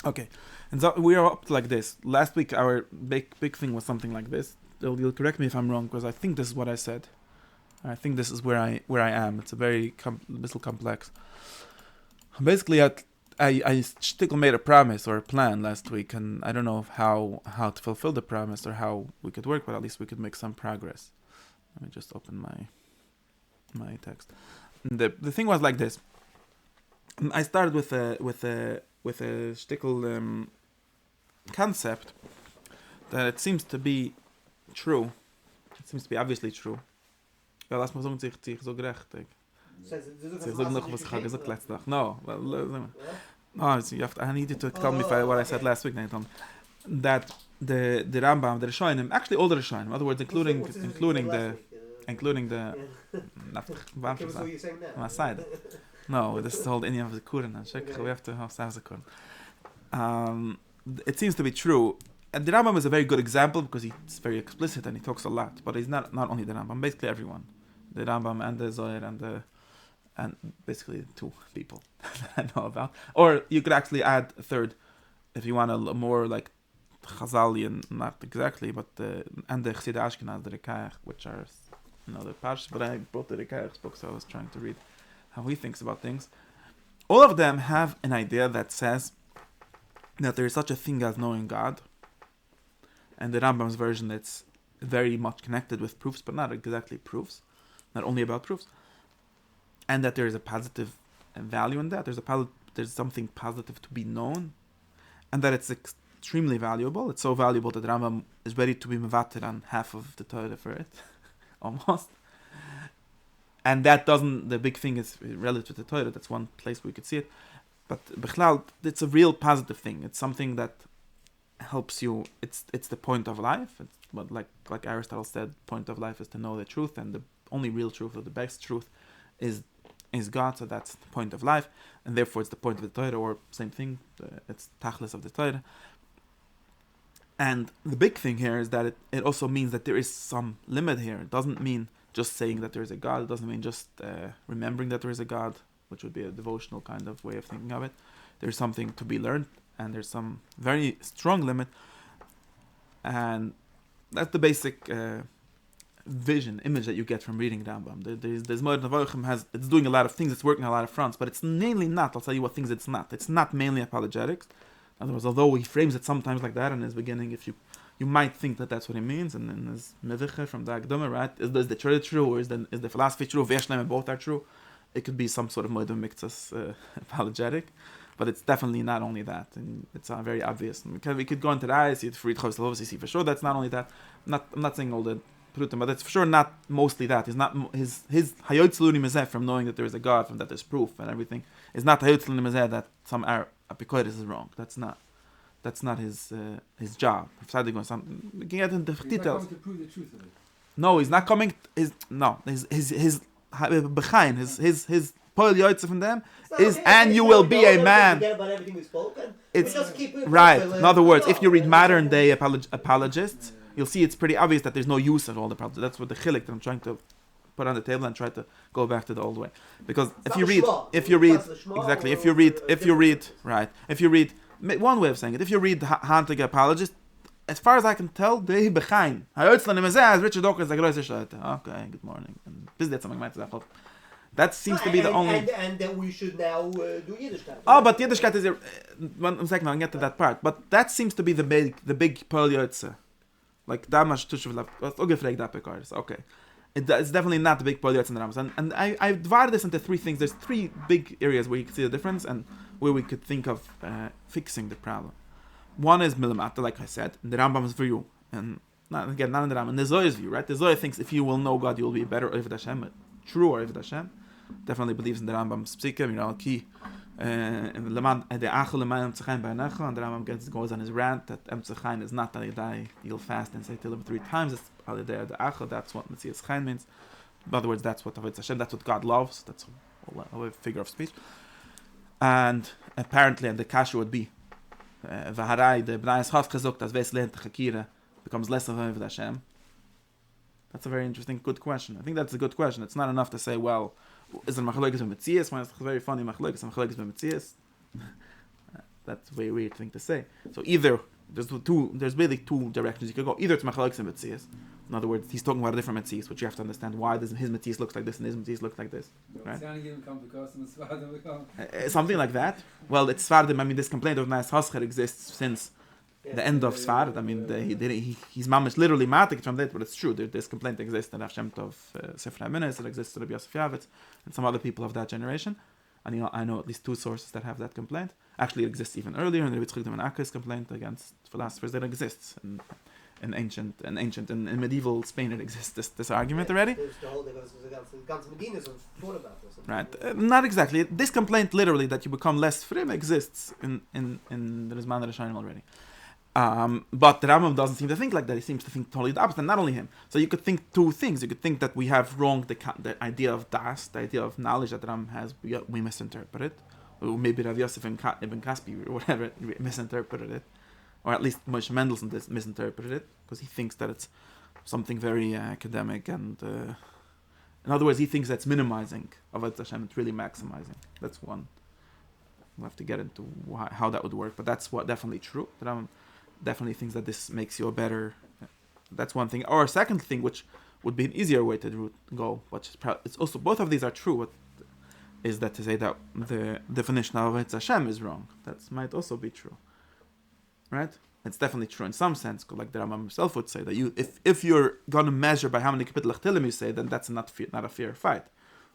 Okay, and so we are up to like this. Last week our big thing was something like this. You'll correct me if I'm wrong, because I think this is what I said. I think this is where I am. It's a very little complex. Basically, I Shtickle made a promise or a plan last week, and I don't know how to fulfill the promise or how we could work, but at least we could make some progress. Let me just open my text. The thing was like this. I started with a Shtickle concept that it seems to be true. It seems to be obviously true. Ja, lass mal sagen, sich so gerecht. Ich sag noch, was ich habe gesagt letzte Tag. No, I need you to tell me what I said last week. That the Rambam, the Rishonim, actually all the Rishonim, in other words, including the my side. No, this is the whole Indian of the Quran. We have to have the Quran. It seems to be true. And the Rambam is a very good example because he's very explicit and he talks a lot. But he's not only the Rambam, basically everyone. The Rambam and the Zohar and basically two people that I know about. Or you could actually add a third if you want a more like Chazalian, not exactly, but and the Chassidei Ashkenaz, the Rekayach, which are another parsh. But I brought the Rekayach's book, so I was trying to read how he thinks about things. All of them have an idea that says that there is such a thing as knowing God. And the Rambam's version, it's very much connected with proofs, but not exactly proofs. Not only about proofs. And that there is a positive value in that. There's something positive to be known. And that it's extremely valuable. It's so valuable that Rambam is ready to be mevater on half of the Torah for it. Almost. And that the big thing is relative to the Torah. That's one place we could see it. But Bechlal, it's a real positive thing. It's something that helps you. It's the point of life. It's what like Aristotle said, point of life is to know the truth, and the only real truth or the best truth is God. So that's the point of life, and therefore it's the point of the Torah, or same thing. It's tachlis of the Torah. And the big thing here is that it also means that there is some limit here. It doesn't mean just saying that there is a God. It doesn't mean just remembering that there is a God, which would be a devotional kind of way of thinking of it. There's something to be learned, and there's some very strong limit. And that's the basic image that you get from reading Rambam. There's Moed Nevochim it's doing a lot of things, it's working on a lot of fronts, but it's mainly not. I'll tell you what things it's not. It's not mainly apologetics. In other words, although he frames it sometimes like that in his beginning, if you might think that that's what he means, and then his Meviche from the Akdama, right? Is the Torah true, or is the philosophy true? Veshleim, both are true. It could be some sort of Moed Miktzas apologetic. But it's definitely not only that, and it's very obvious. We could go into the eyes, see it for see for sure. That's not only that. I'm not saying all the prutim, but it's for sure not mostly that. He's not his hayot salunim mezeh from knowing that there is a God, from that there's proof and everything. Is not hayot salunim mezeh that some apikoides is wrong. That's not his job. We can get into the details. To prove the truth of it. No, he's not coming. His behind his Paul Yoitze from them is, and you will be a man. It's right. In other words, if you read modern day apologists, you'll see it's pretty obvious that there's no use of all the problems. That's what the chilik that I'm trying to put on the table and try to go back to the old way. Because if you read, one way of saying it, if you read Hantige apologists, as far as I can tell, they behind. Richard Dawkins like okay, good morning. And this is something like that. That seems to be the only. And then we should now do Yiddishkeit. Oh, but Yiddishkeit is one second. I'll get to that part. But that seems to be the big Paul Yotze. Like Damash Tushuvla. Okay, it's definitely not the big Paul Yotze in the Rambam. And I divided this into three things. There's three big areas where you can see the difference and where we could think of fixing the problem. One is Milamata, like I said, and the Rambam's view, and not in the Rambam, and the Zohar's view, right? The Zohar thinks if you will know God, you will be a better Oved Hashem, true Oved Hashem. Definitely believes in the Rambam's psikim, key in the Achel Leman Emtzechain by Necho, and the Rambam goes on his rant that Emtzechain is not that you'll fast and say Tehillim 3 times. It's the Achel. That's what Metzias Chain means. In other words, that's what Oved Hashem. That's what God loves. That's a figure of speech. And apparently, and the kasha would be Vaharai the Bnai Yischaf Chazuk das Ves Lehnt Chakira becomes less of Oved Hashem. That's a very interesting, good question. I think that's a good question. It's not enough to say, well, is it machlokes b'metzias? It's very funny machlokes b'metzias. That's a very weird thing to say. So either there's really two directions you could go. Either it's machlokes and Metzias. In other words, he's talking about a different Metzias, which you have to understand why his Metzias looks like this and his Metzias looks like this. Right? Something like that. Well, it's Svardim. I mean, this complaint of Nas Hascher exists since the end of Svard. I mean, he's mamish literally matik from that, but it's true. This complaint exists in Rav Shem Tov, Sefer HaMinas. It exists in Rabbi Yosef Yavitz and some other people of that generation. And I know at least two sources that have that complaint. Actually, it exists even earlier in the Rabbi Tzchak ben Akka's complaint against philosophers. That exists in medieval Spain. It exists this argument already. Right? Not exactly. This complaint, literally, that you become less frim, exists in the Rizman Rishonim already. But the Rambam doesn't seem to think like that. He seems to think totally the opposite. And not only him. So you could think two things. You could think that we have wrong the idea of das, the idea of knowledge that the Rambam has. We misinterpret it. Or maybe Rav Yosef ibn Kaspi or whatever misinterpreted it. Or at least Moshe Mendelson misinterpreted it. Because he thinks that it's something very academic. And in other words, he thinks that's minimizing of Hashem. It's really maximizing. That's one. We'll have to get into how that would work. But that's definitely true. The Rambam definitely thinks that this makes you a better. That's one thing. Or a second thing, which would be an easier way to go, which is it's also both of these are true. What is that to say that the definition of Etz Hashem is wrong? That might also be true, right? It's definitely true in some sense, like the Rambam himself would say that if you're going to measure by how many kapitel Tehillim you say, then that's not a fair fight.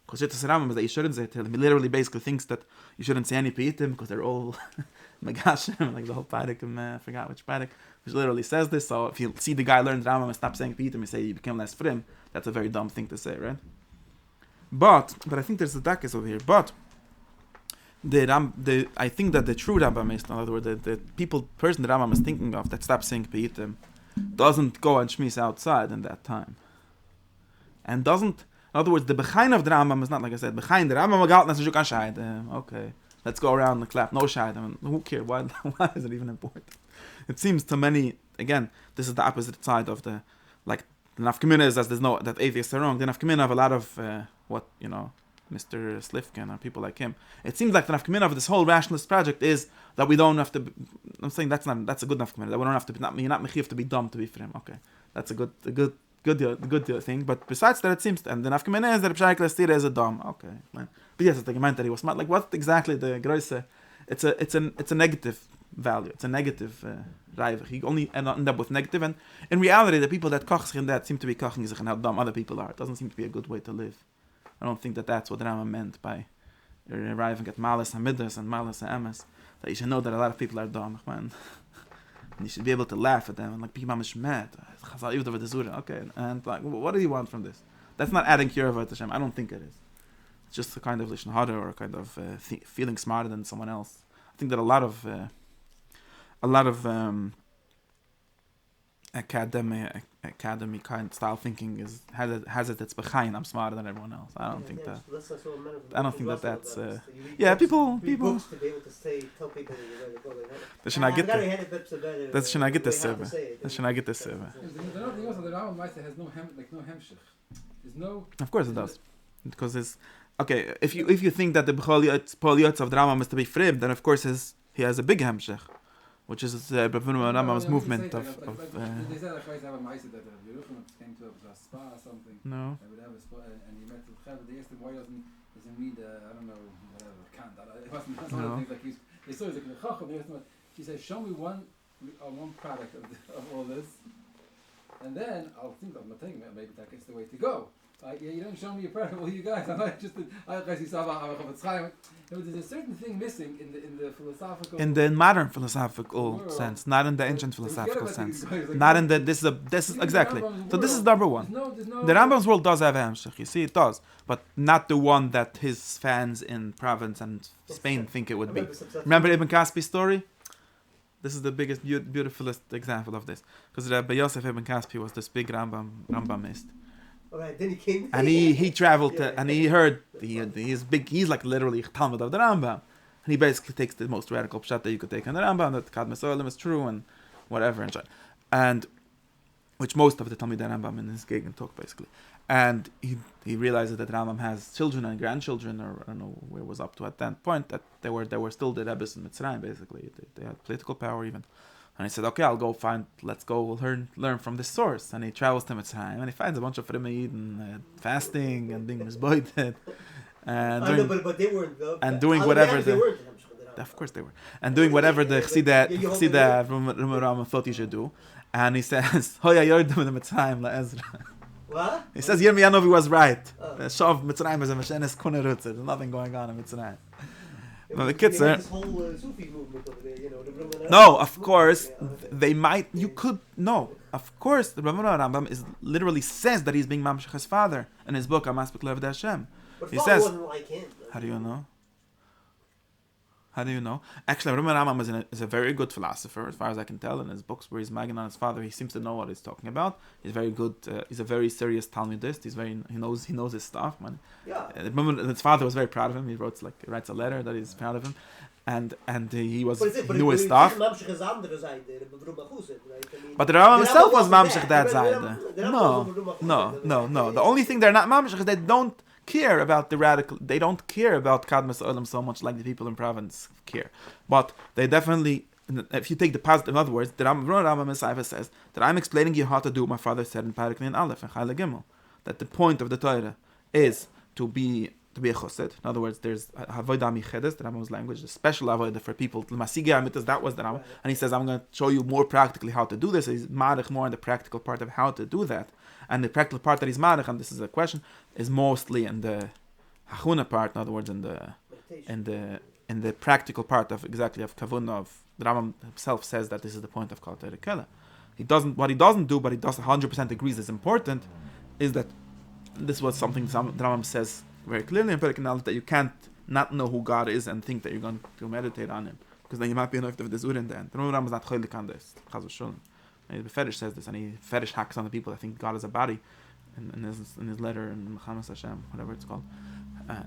Because the Rambam is that you shouldn't say Tehillim. He literally basically thinks that you shouldn't say any Peitim because they're all Megashim, like the whole Padik, I forgot which Padik, which literally says this. So if you see the guy learn Rambam and stop saying Peitim, you say you became less frim, that's a very dumb thing to say, right? But I think there's a dakis over here. But I think that the true Rambam is, in other words, the person the Rambam is thinking of that stops saying Peitim doesn't go and shmis outside in that time. And doesn't, in other words, the bechain of the Rambam is not like I said, bechain the Rambam galt nas juk shayd. Okay, let's go around and clap. No shayd. I mean, who cares? Why is it even important? It seems to many, again, this is the opposite side of the, like, the nafkamina is as there's no, that atheists are wrong. The nafkamina of a lot of, Mr. Slifkin and people like him. It seems like the nafkamina of this whole rationalist project is that we don't have to, I'm saying that's a good nafkamina, that we don't have to be, you're not mechiv to be dumb to be for him. Okay, that's a good thing. But besides that, it seems, and the nafkamina is that Pshayik Lestira is a dumb. Okay, man. But yes, it's like meant that he was smart. Like what exactly the Groise? It's a negative value. It's a negative rival. He only end up with negative. And in reality, the people that koch in that seem to be koching sich and how dumb other people are. It doesn't seem to be a good way to live. I don't think that that's what Rambam meant by arriving at Malas HaMidas and Malas HaEmes. That you should know that a lot of people are dumb, man. And you should be able to laugh at them and like be mamish mad. Okay, and like, what do you want from this? That's not adding Kirava to Hashem. I don't think it is. It's just a kind of lishon hara or a kind of feeling smarter than someone else. I think that a lot of academy kind style thinking has it its behind. I'm smarter than everyone else. I don't think that. I don't think that's. People. That should not get this. Of course it does, because it's okay. If you think that the B'chol of the Rambam is to be frib, then of course he has a big hemshech, which is Rambam's movement of They said like I have a mice that came to a spa or something. No. They would have a spa, and he met the Chav. They asked him why doesn't read I don't know whatever can't. It wasn't some of the things like they saw he's like the Chacham. She said, show me one product of all this, and then I'll think I'm not thinking maybe that is the way to go. You don't show me your product. Well, you guys, I'm not just. There's a certain thing missing in the philosophical. In the modern philosophical sense, not in the ancient philosophical sense. Not in the. This is exactly. So this is number one. The Rambam's world does have a hemshech. You see, it does, but not the one that his fans in Provence and Spain think it would be. Remember Ibn Kaspi's story? This is the biggest, beautifulest example of this, because Rabbi Yosef Ibn Kaspi was this big Rambamist. Alright, then he came. And he traveled to, and he heard he's big. He's like literally Talmud of the Rambam, and he basically takes the most radical pshat that you could take on the Rambam, that Kad Mesolim is true and whatever and which most of the Talmud Rambam in his Gegen talk basically, And he realizes that Rambam has children and grandchildren, or I don't know where it was up to at that point, that they were still the Rebbes in Mitzrayim, basically. They had political power even. And he said, okay, let's go learn from this source. And he travels to Mitzrayim, and he finds a bunch of Rimmeid and fasting and being misboited. But they weren't, though. And doing whatever they weren't. of course they were. And doing whatever the Chasida Rambam thought he should do. And he says, Hoya Yordim in the Mitzrayim la Ezra. What? He says, Yirmiyanov was right. Shav Mitzrayim is a Mashenes Kunerutz. There's nothing going on in Mitzrayim. No, the kids are... This whole Sufi movement over there, No, of course, they might... You could... No, of course, the Rambam literally says that he's being Mamshech his father in his book, Amas B'Klev Hashem. But He says... wasn't like him. How do you know? How do you know? Actually, Rambam is a very good philosopher, as far as I can tell. In his books where he's magging on his father, he seems to know what he's talking about. He's very good. He's a very serious Talmudist. He knows his stuff, man. Yeah. His father was very proud of him. He writes a letter that he's proud of him, and he knew his stuff. But the Rambam himself was mamshech that side. No. The only thing they're not mamshech is they don't care about the radical. They don't care about Kadmas Olam so much like the people in province care. But they definitely, if you take the positive, in other words, the Rambam Messiah says that I'm explaining you how to do what my father said in Parak Nin Aleph and Chayla Gimel, that the point of the Torah is to be a chosed. In other words, there's Havodah Michedes, the Rambam's language, a special Avodah for people. That was the Rambam. And he says, I'm going to show you more practically how to do this. He's marich more on the practical part of how to do that. And the practical part that he's marich, and this is a question, is mostly in the Hachuna part, in other words, in the practical part of Kavuna of the Rambam himself says that this is the point of Kol Torah Kela. What he doesn't do, but he does 100% agrees is important, is that this was something the Rambam says very clearly in Perek that you can't not know who God is and think that you're going to meditate on him, because then you might be enough of the Zur in the end. The Rambam is not cholik on this. Chaz v'sholem. The Fetish says this, and he Fetish hacks on the people that think God is a body in his letter in Muhammad Hashem, whatever it's called.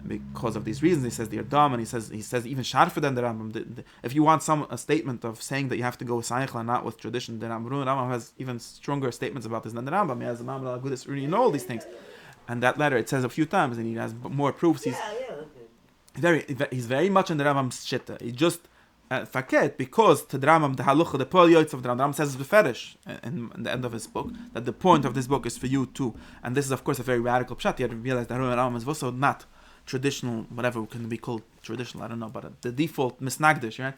Because of these reasons, he says they're dumb, and he says even sharper than the Rambam. If you want a statement of saying that you have to go with Seichel and not with tradition, the Rambam has even stronger statements about this than the Rambam. He has the Ma'amad al-Agudis, you know all these things. And that letter, it says a few times, and he has more proofs. He's very much in the Rambam's shitta. He just faket, because to the Rambam, the halucha, the pol yoitz of the Rambam says it's beferish in the end of his book, that the point of this book is for you too. And this is, of course, a very radical pshat. You have to realize that Rambam is also not traditional, whatever can be called traditional, I don't know, but the default misnagdish, right?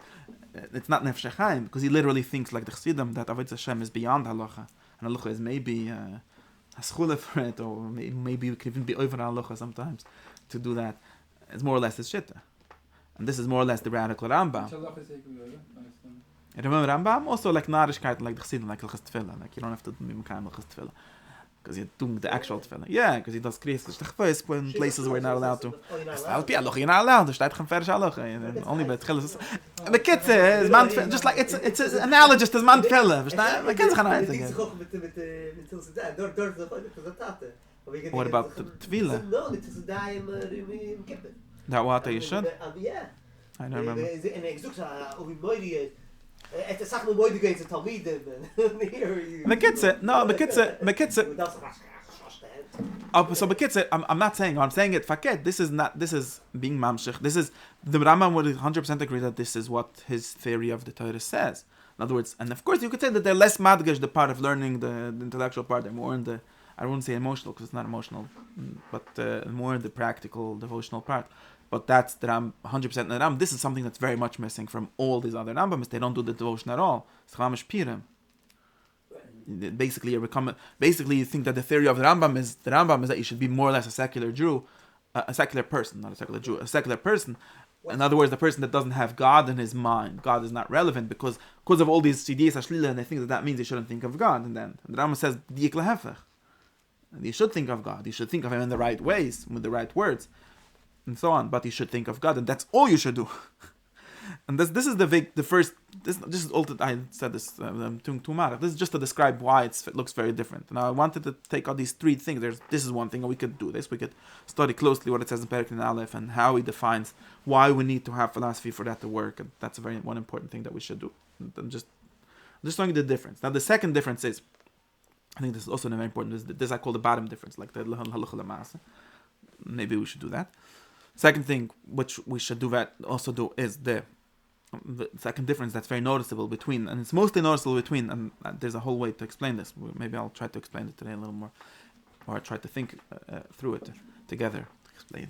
It's not nefesh chaim, because he literally thinks like the Chassidim that Avodas Hashem is beyond halacha, and halacha is maybe a schule for it, or maybe you can even be over halacha sometimes to do that. It's more or less his shitta. And this is more or less the radical Rambam. And remember Rambam also like narishkeit, like the Chassidim, like Hilchas Tefillah, like you don't have to do Mimkayim Hilchas Tefillah, because you're doing the actual Tefillah. Yeah, because he does kriyas in places where you're not allowed to. You're not allowed. There's not ferish halacha. Only by Tchilas. The kids is man, just like it's analogous to man Tefillah. The kids can not again. What about the Tefillah? That what you should? Yeah. I don't remember. It's a sachma moide against the Talmidim. I'm not saying. I'm saying it. Faket. This is being mamshich. This is the Rambam would 100% agree that this is what his theory of the Torah says. In other words, and of course you could say that they're less madgesh, the part of learning the intellectual part. They're more in the, I wouldn't say emotional because it's not emotional, but more in the practical devotional part. But that's the Ram, 100% in the Ram. This is something that's very much missing from all these other Rambams. They don't do the devotion at all. It's Chamish Pirim. Basically, you think that the theory of the Rambam is that you should be more or less a secular Jew, a secular person, not a secular Jew, a secular person. In other words, the person that doesn't have God in his mind. God is not relevant because of all these CDs, Ashlila, and they think that means you shouldn't think of God. And then the Rambam says, and you should think of God. You should think of Him in the right ways, with the right words, and so on. But you should think of God, and that's all you should do. And this is the first. This is all that I said. This This is just to describe why it looks very different. Now I wanted to take out these three things. This is one thing, and we could do this. We could study closely what it says in Perek and Aleph and how he defines why we need to have philosophy for that to work. And that's one important thing that we should do. I'm just showing you the difference. Now the second difference is I think this is also very important. This I call the bottom difference, like the halacha l'maaseh. Maybe we should do that. Second thing, which we should do is the second difference that's very noticeable between, and it's mostly noticeable between, and there's a whole way to explain this. Maybe I'll try to explain it today a little more, or try to think through it together. Explain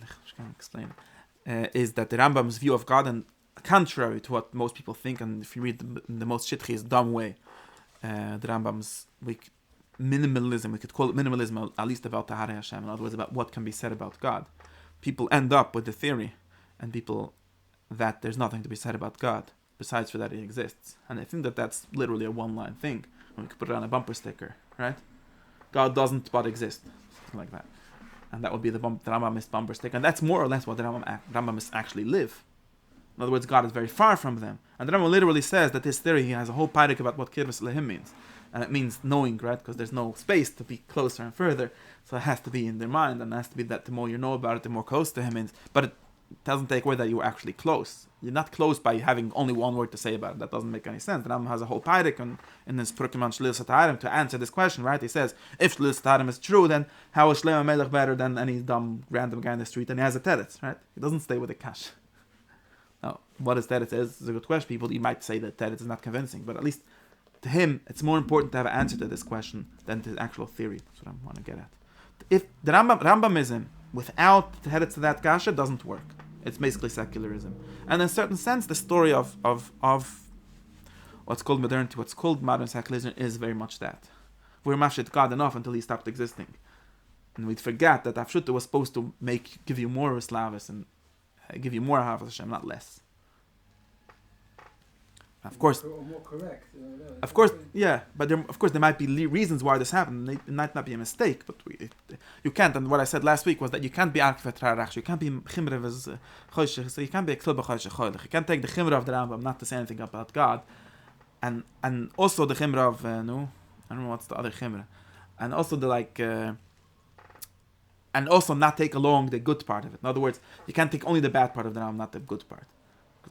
is that the Rambam's view of God, and contrary to what most people think, and if you read the most shitchi, dumb way, the Rambam's minimalism, we could call it minimalism, at least about Tahara Hashem, in other words, about what can be said about God. People end up with the theory, and people, that there's nothing to be said about God, besides for that He exists. And I think that that's literally a one-line thing. We could put it on a bumper sticker, right? God doesn't but exist, something like that. And that would be the Rambamist bumper sticker. And that's more or less what the Rambamists actually live. In other words, God is very far from them. And the Rambam literally says that this theory, he has a whole parak about what Kirvas Lehim means. And it means knowing, right? Because there's no space to be closer and further. So it has to be in their mind. And it has to be that the more you know about it, the more close to Him is. But it doesn't take away that you're actually close. You're not close by having only one word to say about it. That doesn't make any sense. The Rambam has a whole parak in his Prukim on Shlil Satarim to answer this question, right? He says, if Shlil Satarim is true, then how is Shlomo Melech better than any dumb random guy in the street? And he has a teretz, right? He doesn't stay with a kash. Now, what is teretz is a good question. People, you might say that teretz is not convincing, but at least to him, it's more important to have an answer to this question than the actual theory. That's what I want to get at. If the Rambamism, without the teretz to that kasha, doesn't work. It's basically secularism. And in a certain sense, the story of what's called modernity, what's called modern secularism, is very much that. We're mashit God enough until He stopped existing. And we'd forget that Afshuta was supposed to give you more Slavis and give you more Havas Hashem, not less. Of course, or more correct. Of course, yeah, but there might be reasons why this happened. It might not be a mistake, but you can't. And what I said last week was that you can't be Arkivet Rarach. You can't be Chimrev as Choshech. So you can't be a Klubba Choshech Choylech. You can't take the Chimrev of the Rambam not to say anything about God, and also the Chimrev of I don't know what's the other Chimrev, and also the and also not take along the good part of it. In other words, you can't take only the bad part of the Rambam, not the good part.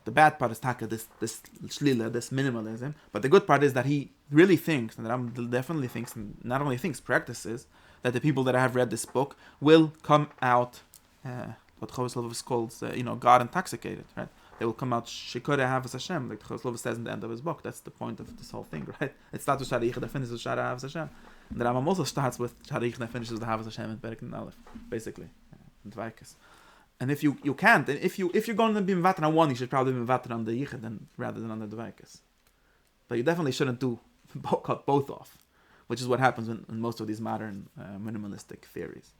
The bad part is taka, this shlila, this minimalism, but the good part is that he really thinks, and the Rambam definitely thinks, and not only thinks, practices, that the people that have read this book will come out, what Choslov calls, God intoxicated, right? They will come out shikore havas Hashem, like Choslov says in the end of his book. That's the point of this whole thing, right? It starts with Sharich that finishes with Shara havas Hashem. And the Rambam also starts with Sharich that finishes with havas Hashem in Perek and Aleph, basically, Dvaikas. And if you can't, and if you're going to be mevater on one, you should probably be mevater on the yichud rather than on the dvaikas. But you definitely shouldn't cut both off, which is what happens in most of these modern minimalistic theories.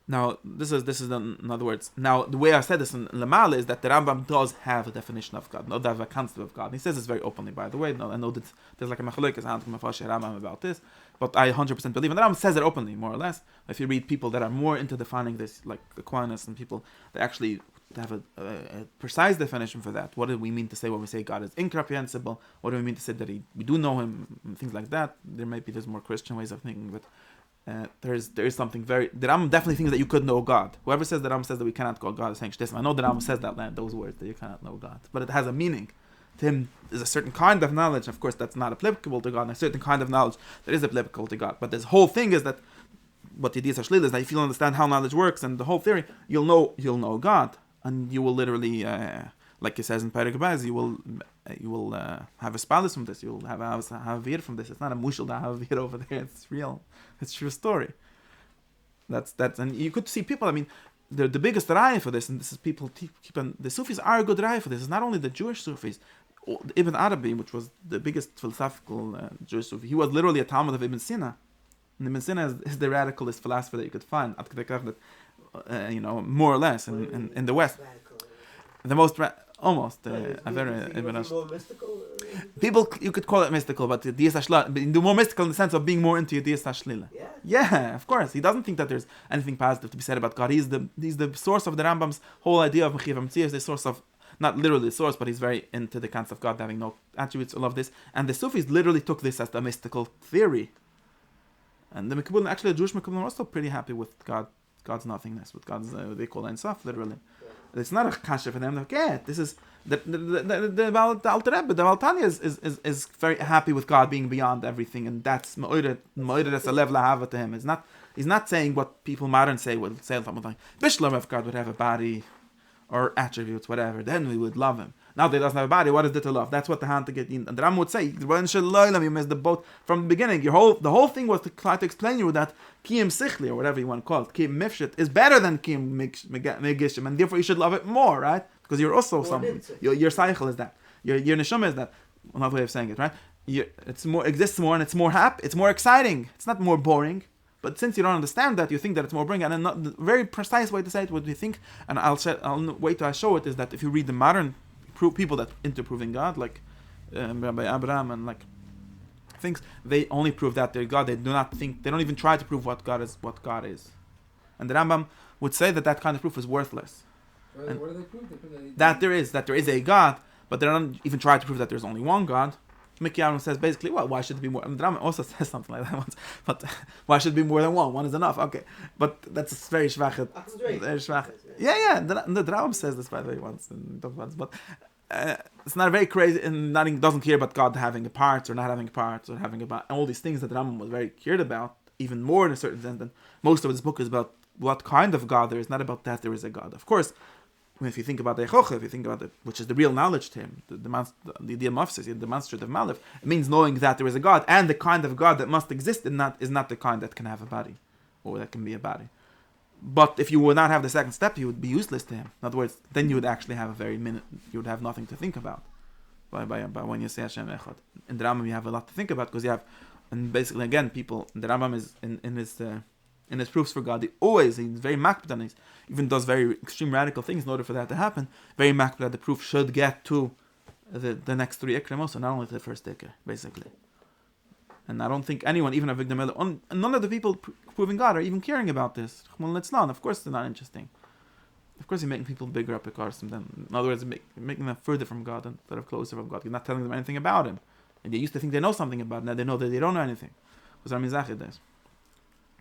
Now, this is in other words. Now, the way I said this in Lamal is that the Rambam does have a definition of God, not have a concept of God. He says this very openly, by the way. No, I know that there's like a machlokes Rambam about this, but I 100% believe, and the Rambam says it openly, more or less. If you read people that are more into defining this, like Aquinas and people that actually have a precise definition for that. What do we mean to say when we say God is incomprehensible? What do we mean to say that we do know Him? And things like that. There's more Christian ways of thinking, but. There is something very. The Rambam definitely thinks that you could know God. Whoever says the Rambam says that we cannot call God is saying shtism. I know the Rambam says those words, that you cannot know God, but it has a meaning. To him, there's a certain kind of knowledge. Of course, that's not applicable to God. And a certain kind of knowledge that is applicable to God. But this whole thing is that what Yediyas Hashlil is that if you understand how knowledge works and the whole theory, you'll know God, and you will literally, like it says in Perek Baz, you will have a spalis from this. You'll have a vir from this. It's not a mushal to have a vir over there. It's real. It's true story. That's and you could see people. I mean, the biggest raya for this, and this is people the Sufis are a good raya for this. It's not only the Jewish Sufis. Ibn Arabi, which was the biggest philosophical Jewish Sufi, he was literally a Talmud of Ibn Sina. And Ibn Sina is the radicalist philosopher that you could find, more or less in the West. The most almost a very more mystical. People, you could call it mystical, but the more mystical in the sense of being more into Yediyas Hashlila. Yeah, of course. He doesn't think that there's anything positive to be said about God. He's the source of the Rambam's whole idea of Mechiv HaMetziah. Is the source of, not literally the source, but he's very into the concept of God having no attributes, all of this. And the Sufis literally took this as the mystical theory. And the Mekabbalim, actually the Jewish Mekabbalim, are also pretty happy with God's nothingness, with God's, they call Ein Sof, literally. It's not a kasha for them. Okay, this is the Alter Rebbe, the Valtanya is very happy with God being beyond everything, and that's ma'ored that's a level I have to him. He's not saying what people modern say would say like Bishlam if God would have a body or attributes, whatever, then we would love him. Now that he doesn't have a body, what is there to love? That's what the hand to get in. And the Rambam would say, you missed the boat from the beginning. The whole thing was to try to explain you that Kiyim Sichli, or whatever you want to call it, Kiyim Mifshit, is better than Kiyim Megishim, and therefore you should love it more, right? Because you're also something. Your cycle is that. Your neshama is that. Another way of saying it, right? Exists more, and it's more happy, it's more exciting. It's not more boring. But since you don't understand that, you think that it's more boring. And the very precise way to say it, what we think, and I'll wait till I show it, is that if you read the modern people that into proving God, like Rabbi Abraham and like things, they only prove that they're God. They don't even try to prove what God is. And the Rambam would say that kind of proof is worthless. What do they prove? That there is a God, but they don't even try to prove that there's only one God. Mickey Aaron says basically, well, why should it be more? And the Rambam also says something like that once. But why should it be more than one? One is enough. Okay, but that's very schwach. Very schwach. Yeah. The Rambam says this by the way once, but it's not very crazy, and doesn't care about God having a part or not having parts or having about all these things that the Rambam was very clear about, even more in a certain sense. And most of his book is about what kind of God there is, not about that there is a God. Of course. If you think about the Echocha, if you think about it, which is the real knowledge to him, the demonstrative malif, it means knowing that there is a God, and the kind of God that must exist is not the kind that can have a body, or that can be a body. But if you would not have the second step, you would be useless to him. In other words, then you would actually have you would have nothing to think about. By when you say Hashem Echad. In the Rambam you have a lot to think about, because you have, and basically again, people, the Rambam is in his proofs for God, he's very makbid, and he even does very extreme radical things in order for that to happen. Very makbid that the proof should get to the next three ikrim also, not only to the first ikr, basically. And I don't think anyone, even a Vigdam Miller, none of the people proving God are even caring about this. Of course they're not interesting. Of course you're making people bigger up the Karsim, in other words, making them further from God instead of closer from God. You're not telling them anything about Him. And they used to think they know something about Him, now they know that they don't know anything.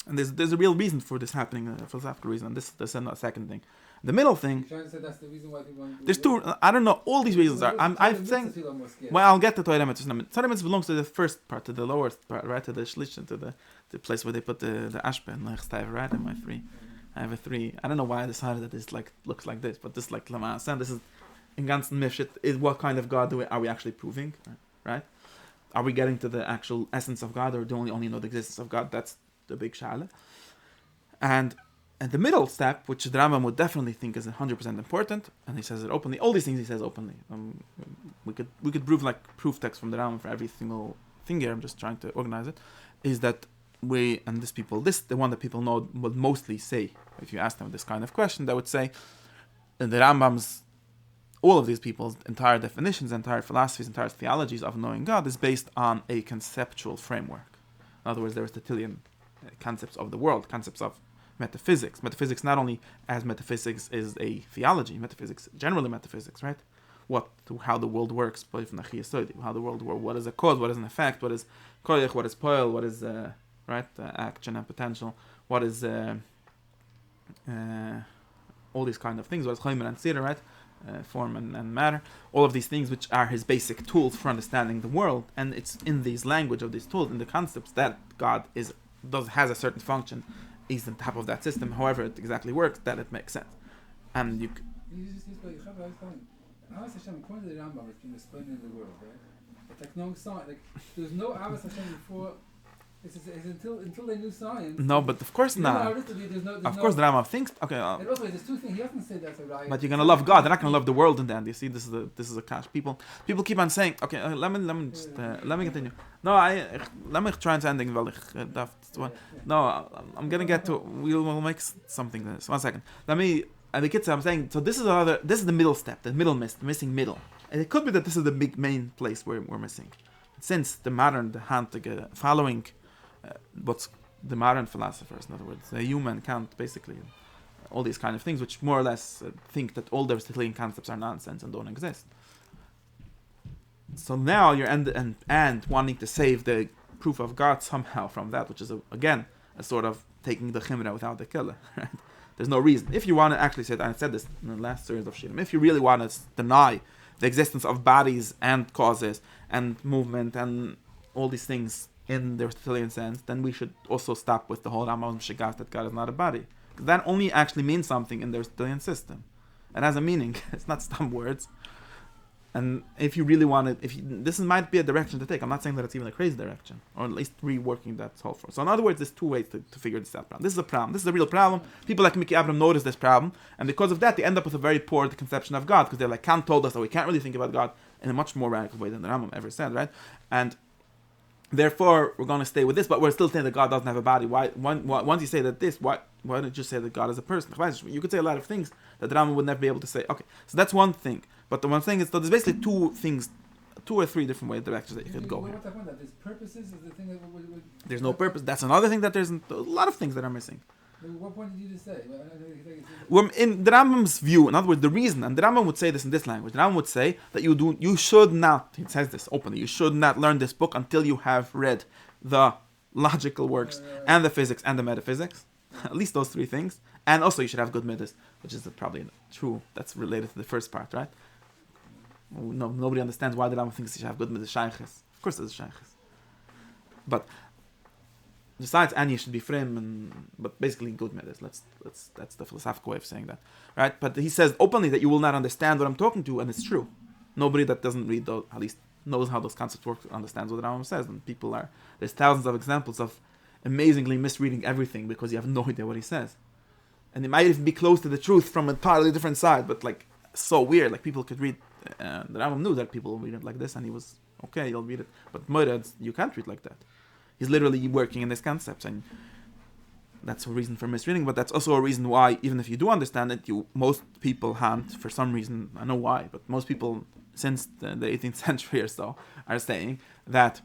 And there's a real reason for this happening, a philosophical reason, and this is a second thing. The middle thing, You're trying to say that's the reason why people there's two, I don't know, all these reasons are, I'm saying, well, I'll get to Torah Mitzvos. Torah Mitzvos belongs to the first part, to the lower part, right, to the Shlish, to the place where they put the Ashbe and Lechstayv, right, in my three. I have a three, I don't know why I decided that this looks like this, but this like Lamas, and this is, in Ganzen Mifshit, is what kind of God are we actually proving, right? Are we getting to the actual essence of God, or do we only know the existence of God? That's the big shayla. And the middle step, which the Rambam would definitely think is 100% important, and he says it openly. All these things he says openly. We could prove proof text from the Rambam for every single thing here. I'm just trying to organize it. Is that the one that people know would mostly say, if you ask them this kind of question, they would say, the Rambam's, all of these people's entire definitions, entire philosophies, entire theologies of knowing God is based on a conceptual framework. In other words, there are Aristotelian concepts of the world, concepts of metaphysics. Metaphysics not only as metaphysics is a theology, generally metaphysics, right? How the world works, how the world works, what is a cause, what is an effect, what is koyach, what is poil, what is action and potential, what is all these kind of things, what is chaymer and sira, right? Form and matter, all of these things which are his basic tools for understanding the world, and it's in these language of these tools, in the concepts, that God has a certain function, is on top of that system, however it exactly works, that it makes sense. And you how is Hashem, according to the Rambam, it's been explained in the world, right? It's like no science, there's no Abbas Hashem before. It's until they knew science. No, but of course not. Of course, the Rambam thinks. Okay. And also, there's two things. He doesn't say that's a right. But you're gonna love God. They're not gonna love the world in the end. You see, this is a catch. People keep on saying. Okay, let me continue. No, let me try and say ending. No, I'm gonna get to. We'll make something. This 1 second. Let me. And the kids, I'm saying. So this is the middle step. The missing middle. And it could be that this is the big main place where we're missing. Since the Hantige following. What's the modern philosophers, in other words, the human Kant, basically, all these kind of things, which more or less think that all the Aristotelian concepts are nonsense and don't exist. So now you're and wanting to save the proof of God somehow from that, which is again a sort of taking the chimra without the killer, right? There's no reason. If you want to actually say that, and I said this in the last series of Shirim, if you really want to deny the existence of bodies and causes and movement and all these things in the Aristotelian sense, then we should also stop with the whole Rambam Shagas that God is not a body. Because that only actually means something in the Aristotelian system. It has a meaning. It's not some words. And if you really want to, this might be a direction to take. I'm not saying that it's even a crazy direction, or at least reworking that whole force. So in other words, there's two ways to figure this out. This is a problem. This is a real problem. People like Mickey Abram notice this problem, and because of that, they end up with a very poor conception of God, because they're like, Kant told us that we can't really think about God in a much more radical way than the Rambam ever said, right? And therefore, we're going to stay with this, but we're still saying that God doesn't have a body. Why? Once you say that why don't you just say that God is a person? You could say a lot of things that the Rambam would never be able to say. Okay, so that's one thing. But the one thing is that there's basically two or three different directions that you could go here. There's purposes is the thing that there's no purpose. That's another thing that there's a lot of things that are missing. What point did you just say? In the Rambam's view, in other words, the reason, and the Rambam would say this in this language, the Rambam would say that you should not, he says this openly, you should not learn this book until you have read the logical works and the physics and the metaphysics, at least those three things, and also you should have good midas, which is probably true, that's related to the first part, right? No, nobody understands why the Rambam thinks you should have good midas shaykhs. Of course there's shaykhs. But besides, and you should be frame, but basically good midas. That's the philosophical way of saying that, right? But he says openly that you will not understand what I'm talking to, and it's true. Nobody that doesn't read those, at least knows how those concepts work, understands what the Rambam says. And there's thousands of examples of amazingly misreading everything because you have no idea what he says, and it might even be close to the truth from a entirely different side, but like so weird. Like people could read, the Rambam knew that people will read it like this, and he was okay, you'll read it, but Murad, you can't read like that. He's literally working in these concepts, and that's a reason for misreading, but that's also a reason why, even if you do understand it, most people can't, for some reason, I know why, but most people, since the 18th century or so, are saying that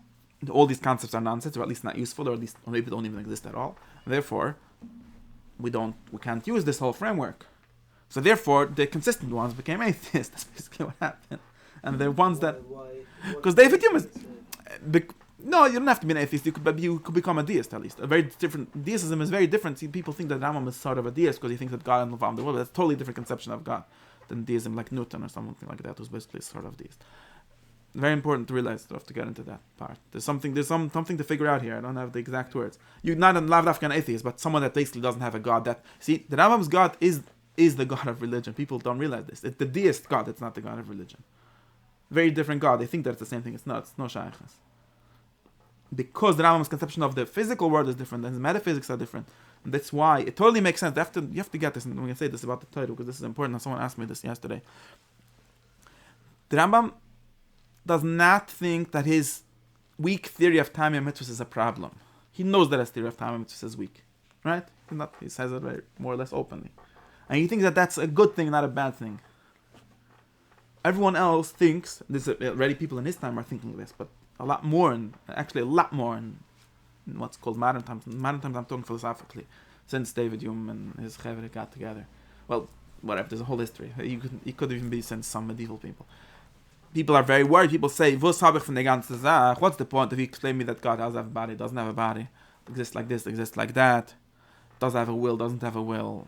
all these concepts are nonsense, or at least not useful, or at least or maybe don't even exist at all. Therefore, we can't use this whole framework. So therefore, the consistent ones became atheists. That's basically what happened. And the ones that... Because David Hume is... No, you don't have to be an atheist. You could become a deist at least. A very different deism is very different. See, people think that Rambam is sort of a deist because he thinks that God involved the world. That's a totally different conception of God than deism, like Newton or something like that, who's basically sort of deist. Very important to realize stuff to get into that part. There's something to figure out here. I don't have the exact words. You're not a African atheist, but someone that basically doesn't have a God. That see, the Rambam's God is the God of religion. People don't realize this. It's the deist God. It's not the God of religion. Very different God. They think that it's the same thing. It's not. It's no shaykhs. Because the Rambam's conception of the physical world is different and his metaphysics are different. And that's why it totally makes sense. You have to get this, and we're going to say this about the Torah because this is important. Someone asked me this yesterday. The Rambam does not think that his weak theory of time and mitzvahs is a problem. He knows that his theory of time and mitzvahs is weak. Right? He says it very, more or less openly. And he thinks that that's a good thing, not a bad thing. Everyone else thinks, already people in his time are thinking this, but a lot more in what's called modern times. In modern times, I'm talking philosophically, since David Hume and his Chavre got together. Well, whatever, there's a whole history. It could even be since some medieval people. People are very worried. People say, what's the point if you explain me that God does have a body, doesn't have a body, exists like this, exists like that, does have a will, doesn't have a will,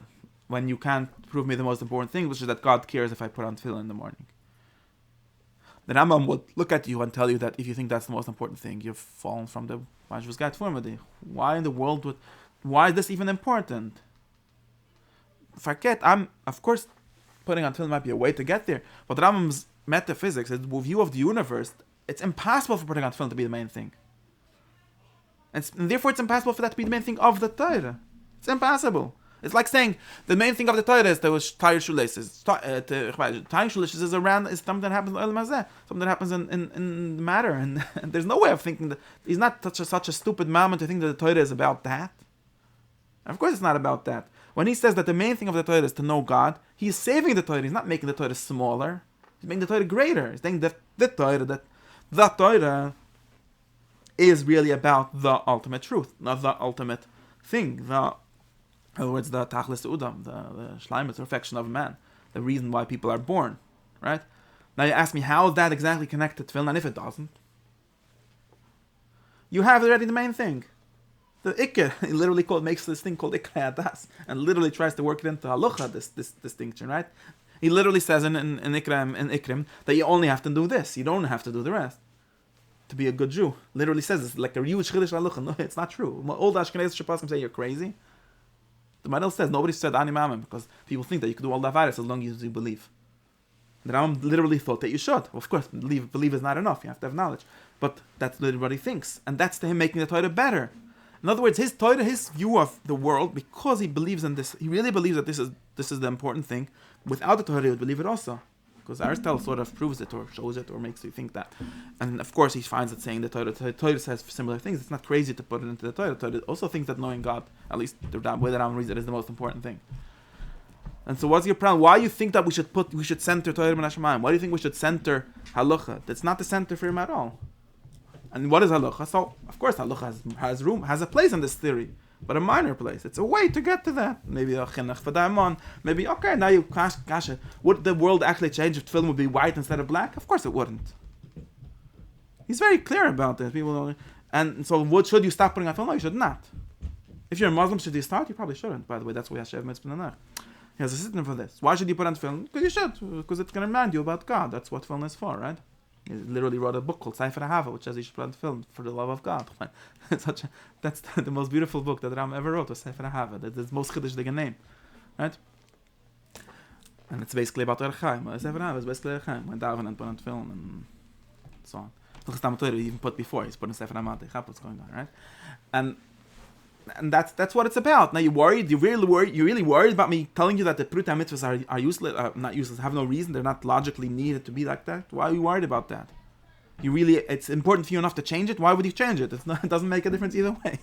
when you can't prove me the most important thing, which is that God cares if I put on tefillin in the morning. The Rambam would look at you and tell you that if you think that's the most important thing, you've fallen from the Vajvusgat Formadi. Why in the world why is this even important? Forget, of course, putting on tefillin might be a way to get there, but the Rambam's metaphysics, his view of the universe, it's impossible for putting on tefillin to be the main thing. And therefore it's impossible for that to be the main thing of the Torah. It's impossible. It's like saying the main thing of the Torah is there was tying shoelaces. Tying shoelaces is something that happens in El Mazeh, something that happens in matter, and there's no way of thinking that he's not such a stupid moment to think that the Torah is about that. Of course, it's not about that. When he says that the main thing of the Torah is to know God, he's saving the Torah. He's not making the Torah smaller. He's making the Torah greater. He's saying that the Torah is really about the ultimate truth, not the ultimate thing. In other words, the Tachlis Udam, the Shleimus, the perfection of man, the reason why people are born, right? Now you ask me, how is that exactly connected to tefillin? And if it doesn't, you have already the main thing. The Iker, he literally makes this thing called Iker Hadas, and literally tries to work it into Halacha, this distinction, right? He literally says in Ikrim that you only have to do this, you don't have to do the rest to be a good Jew. Literally says it's like a huge Chiddush Halacha. No, it's not true. All the Ashkenazi Shepaskim say you're crazy. The Mendelson says nobody said Ani Mamim because people think that you can do all that virus as long as you believe. The Rambam literally thought that you should. Of course, believe is not enough. You have to have knowledge. But that's what everybody thinks. And that's to him making the Torah better. In other words, his Torah, his view of the world, because he believes in this, he really believes that this is the important thing. Without the Torah, he would believe it also. Because Aristotle sort of proves it or shows it or makes you think that. And of course, he finds it saying the Torah says similar things. It's not crazy to put it into the Torah. The Torah also thinks that knowing God, at least the way that Rambam reads it, is the most important thing. And so what's your problem? Why do you think that we should center Torah ben Hashemayim? Why do you think we should center Halacha? That's not the center for him at all. And what is Halacha? So, of course, Halacha has a place in this theory, but a minor place. It's a way to get to that. Maybe a chinuch for daimon. Maybe, okay, now you cash it. Would the world actually change if film would be white instead of black? Of course it wouldn't. He's very clear about this. People don't, and so should you stop putting on film? No, you should not. If you're a Muslim, should you start? You probably shouldn't. By the way, that's why Hashem Mitzvah. He has a system for this. Why should you put on film? Because you should. Because it's going to remind you about God. That's what film is for, right? He literally wrote a book called Sefer Ahava, which says you should put on film for the love of God. That's the most beautiful book that Rambam ever wrote, was Sefer Ahava. That's the most Chiddush name, right? And it's basically about Orach Chaim. Sefer Ahava is basically Orach Chaim. When Daven and put on film and so on. He even put before. He's putting Sefer Ahava. What's going on, right? And that's what it's about. Now you're worried. You're really worried about me telling you that the Pruta Mitzvahs are useless, not useless, have no reason. They're not logically needed to be like that. Why are you worried about that? It's important for you enough to change it. Why would you change it? It doesn't make a difference either way.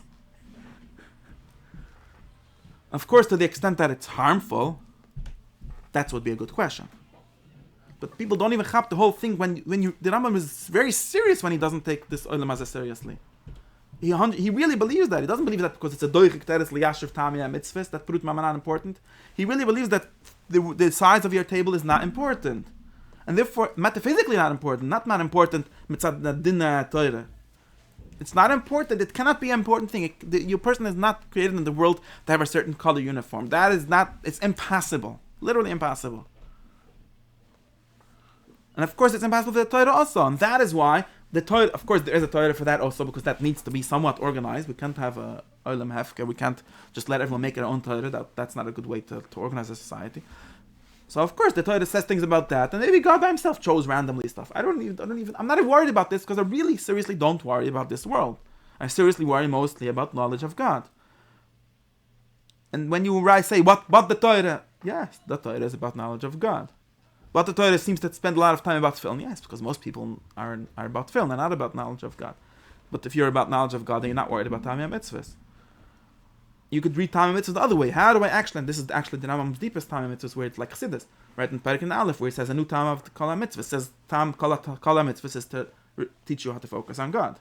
Of course, to the extent that it's harmful, that would be a good question. But people don't even have the whole thing when the Rambam is very serious when he doesn't take this Olam as seriously. He really believes that. He doesn't believe that because it's a doichik teres liyashiv tamia mitzvahs that prut mamanan important. He really believes that the size of your table is not important, and therefore metaphysically not important. Not important mitzad dinah Torah. It's not important. It cannot be an important thing. Your person is not created in the world to have a certain color uniform. That is not. It's impossible. Literally impossible. And of course, it's impossible for the Torah also, and that is why. The Torah, of course, there is a Torah for that also, because that needs to be somewhat organized. We can't have a Olam Hefker. We can't just let everyone make their own Torah. That's not a good way to organize a society. So, of course, the Torah says things about that, and maybe God by himself chose randomly stuff. I'm not worried about this, because I really seriously don't worry about this world. I seriously worry mostly about knowledge of God. And when you say, what the Torah? Yes, the Torah is about knowledge of God. But the Torah seems to spend a lot of time about film. Yes, because most people are about film. They're not about knowledge of God. But if you're about knowledge of God, then you're not worried about Tamei Mitzvahs. You could read Tamei Mitzvahs the other way. How do I actually, and this is actually the Rambam's deepest Tamei Mitzvahs, where it's like Chassidus, right? In Perek Aleph, where it says a new Tam of Kol HaMitzvahs, says Tam Kol HaMitzvahs is to teach you how to focus on God.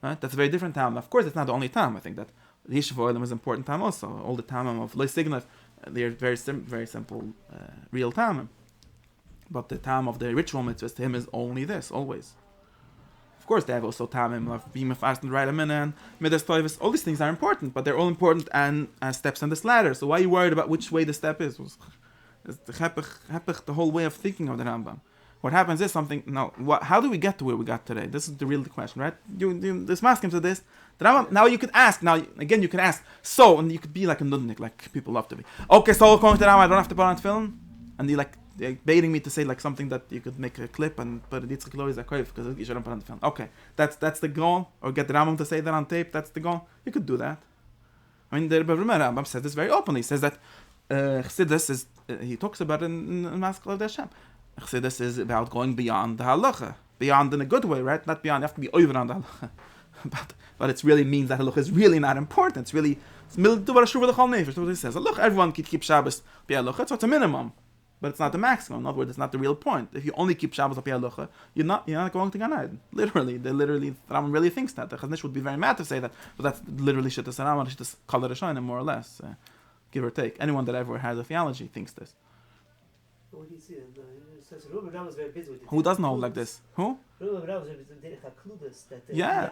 Right? That's a very different Tam. Of course, it's not the only Tam. I think that the Yishuv Olam is an important Tam also. All the Tamim of Lo Signif, they're very simple, real Tamim. But the time of the ritual mitzvahs to him is only this, always. Of course, they have also tamim of being fast and right and midas toivus. All these things are important, but they're all important and as steps on this ladder. So why are you worried about which way the step is? It's the whole way of thinking of the Rambam. What happens is something. No, how do we get to where we got today? This is the real question, right? This masking to this. The Rambam, now you could ask. Now again, you can ask. So, and you could be like a nudnik, like people love to be. Okay, so according to the Rambam, I don't have to put on film, and they're baiting me to say like something that you could make a clip and put it Yitzchak Lo is a koif because you shouldn't put on the film. Okay, that's the goal, or get the Rambam to say that on tape. That's the goal. You could do that. I mean, the Rambam says this very openly. He says that Chassidus is. He talks about it in Maskal of Hashem. Chassidus is about going beyond the halacha, beyond in a good way, right? Not beyond. You have to be over on the halacha, but it really means that halacha is really not important. It's really that's what he says. Look, everyone could keep Shabbos be halacha, so it's a minimum. But it's not the maximum. In other words, it's not the real point. If you only keep Shabbos al pi halacha, you're not going to Gan Eden. Literally, the Rambam really thinks that. The Chaznish would be very mad to say that, but that's literally Shittas Rambam, Shittas Kol Rishonim, more or less, give or take. Anyone that ever has a theology thinks this. What do you see? Rambam is very busy with it. Who doesn't hold like this? Who? Rambam is very busy with yeah.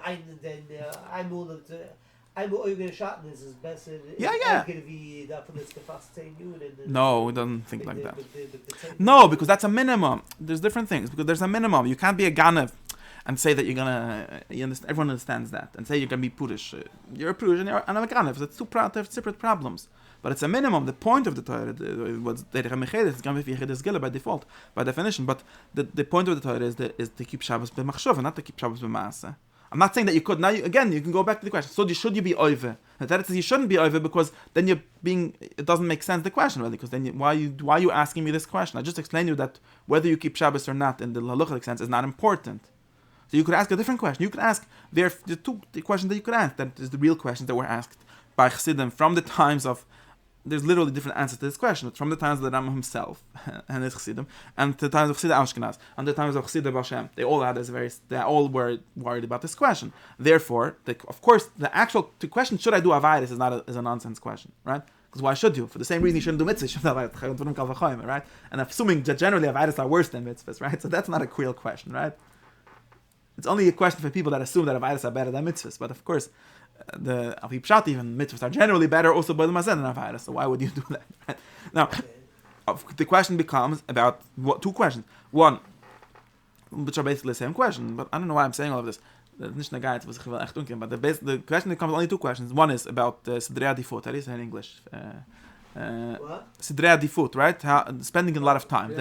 Einmal Eugen Schatten ist es besser. Yeah. Wie davon ist gefasst 10 Minuten. No, we don't think like that. No, because that's a minimum. There's different things. Because there's a minimum. You can't be a Ganev and say that you're gonna. Everyone understands that. And say you're gonna be Purish. You're a Purish and I'm a Ganev. That's two separate problems. But it's a minimum. The point of the Torah was that it's going to be Gila by default, by definition. But the point of the Torah is to keep Shabbos b'machshava, not to keep Shabbos b'maaseh. I'm not saying that you could. Now, you can go back to the question. So should you be oive? The Torah says you shouldn't be oive because then you're being. It doesn't make sense the question really. Because then why are you asking me this question? I just explained to you that whether you keep Shabbos or not in the halachic sense is not important. So you could ask a different question. You could ask the two questions that you could ask. That is the real questions that were asked by Chassidim from the times of. There's literally different answers to this question. It's from the times of the Rambam himself and his Chassidim, and the times of Chassidim Ashkenaz, and the times of Chassidim Hashem. They all were worried about this question. Therefore, of course, the question, should I do Avaydis, is a nonsense question, right? Because why should you? For the same reason you shouldn't do mitzvahs, right? And assuming that generally Avaydis are worse than mitzvahs, right? So that's not a real question, right? It's only a question for people that assume that Avaydis are better than mitzvahs. But of course, the Avi Pshat even mitzvahs are generally better also by the Mazen than Avaydis. So why would you do that? Right? Now, the question becomes about two questions. One, which are basically the same question, but I don't know why I'm saying all of this. But the question becomes only two questions. One is about Sidrei Adifut. How do you say in English? Sidrei Adifut, right? Spending a lot of time.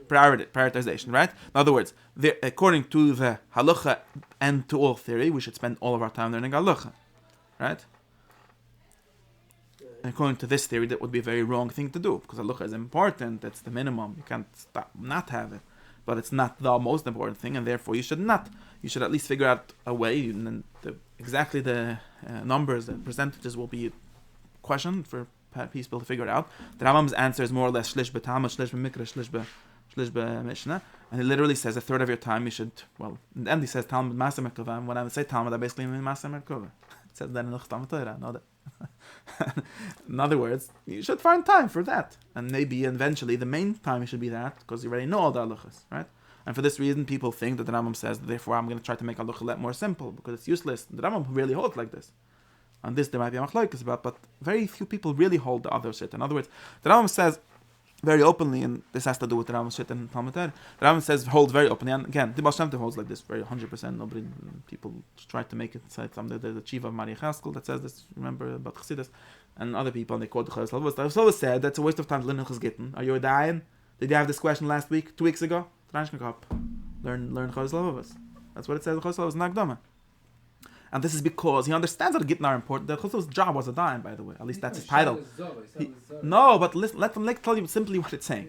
Prioritization, right? In other words, according to the halacha and to all theory, we should spend all of our time learning halacha, right? And according to this theory, that would be a very wrong thing to do because halacha is important. That's the minimum. You can't not have it, but it's not the most important thing, and therefore you should not. You should at least figure out a way, and then exactly the numbers, the percentages will be a question for people to figure it out. The Rambam's answer is more or less shlish b'talmud, shlish b'mikra, shlish b'mishnah, and he literally says a third of your time you should. Well, in the end he says Talmud Maaseh Merkava, and when I say Talmud, I basically mean Maaseh Merkava. It says that in the Torah. Know that. In other words, you should find time for that, and maybe eventually the main time should be that because you already know all the halachas, right? And for this reason, people think that the Rambam says, therefore I'm going to try to make halacha a lot more simple because it's useless. The Rambam really holds like this. On this there might be a machlokes about, but very few people really hold the other shit. In other words, the Rambam says very openly, and this has to do with the Rambam shit and Talmud Torah. The Rambam says holds very openly, and again, the Baal Shem Tov holds like this, very 100%. People try to make it. There's the chief of Maria Chaskel that says this. Remember about Chassidus, and other people, and they quote the Chassidus. I've always said that's a waste of time to learn Chas Gittin. Are you a dayan? Did you have this question last week, 2 weeks ago? Learn Chas Lavavos. That's what it says. Chas Lavavos Nagdama. And this is because he understands that the Gittin are important. The Chassidus' job was a dayan, by the way. At least that's his title. No, but listen, let me tell you simply what it's saying.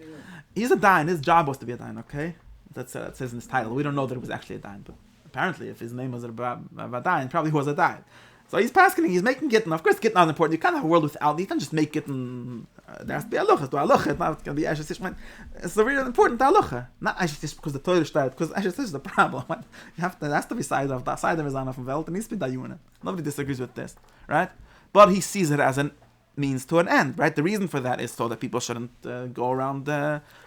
He's a dayan. His job was to be a dayan. Okay, that says in his title. We don't know that it was actually a dayan, but apparently, if his name was a dayan, probably was a dayan. So he's passing. He's making Gittin. Of course, Gittin is important. You can't have a world without. You can't just make Gittin. There has to be halacha. It's not going to be Ashes Tishman. It's a really important halacha. Not Ashes Tish because the Torah started. Because Ashes Tish is the problem. It has to be side of Mizana from Welt. It needs to be Dayuna. Nobody disagrees with this, right? But he sees it as a means to an end, right? The reason for that is so that people shouldn't go around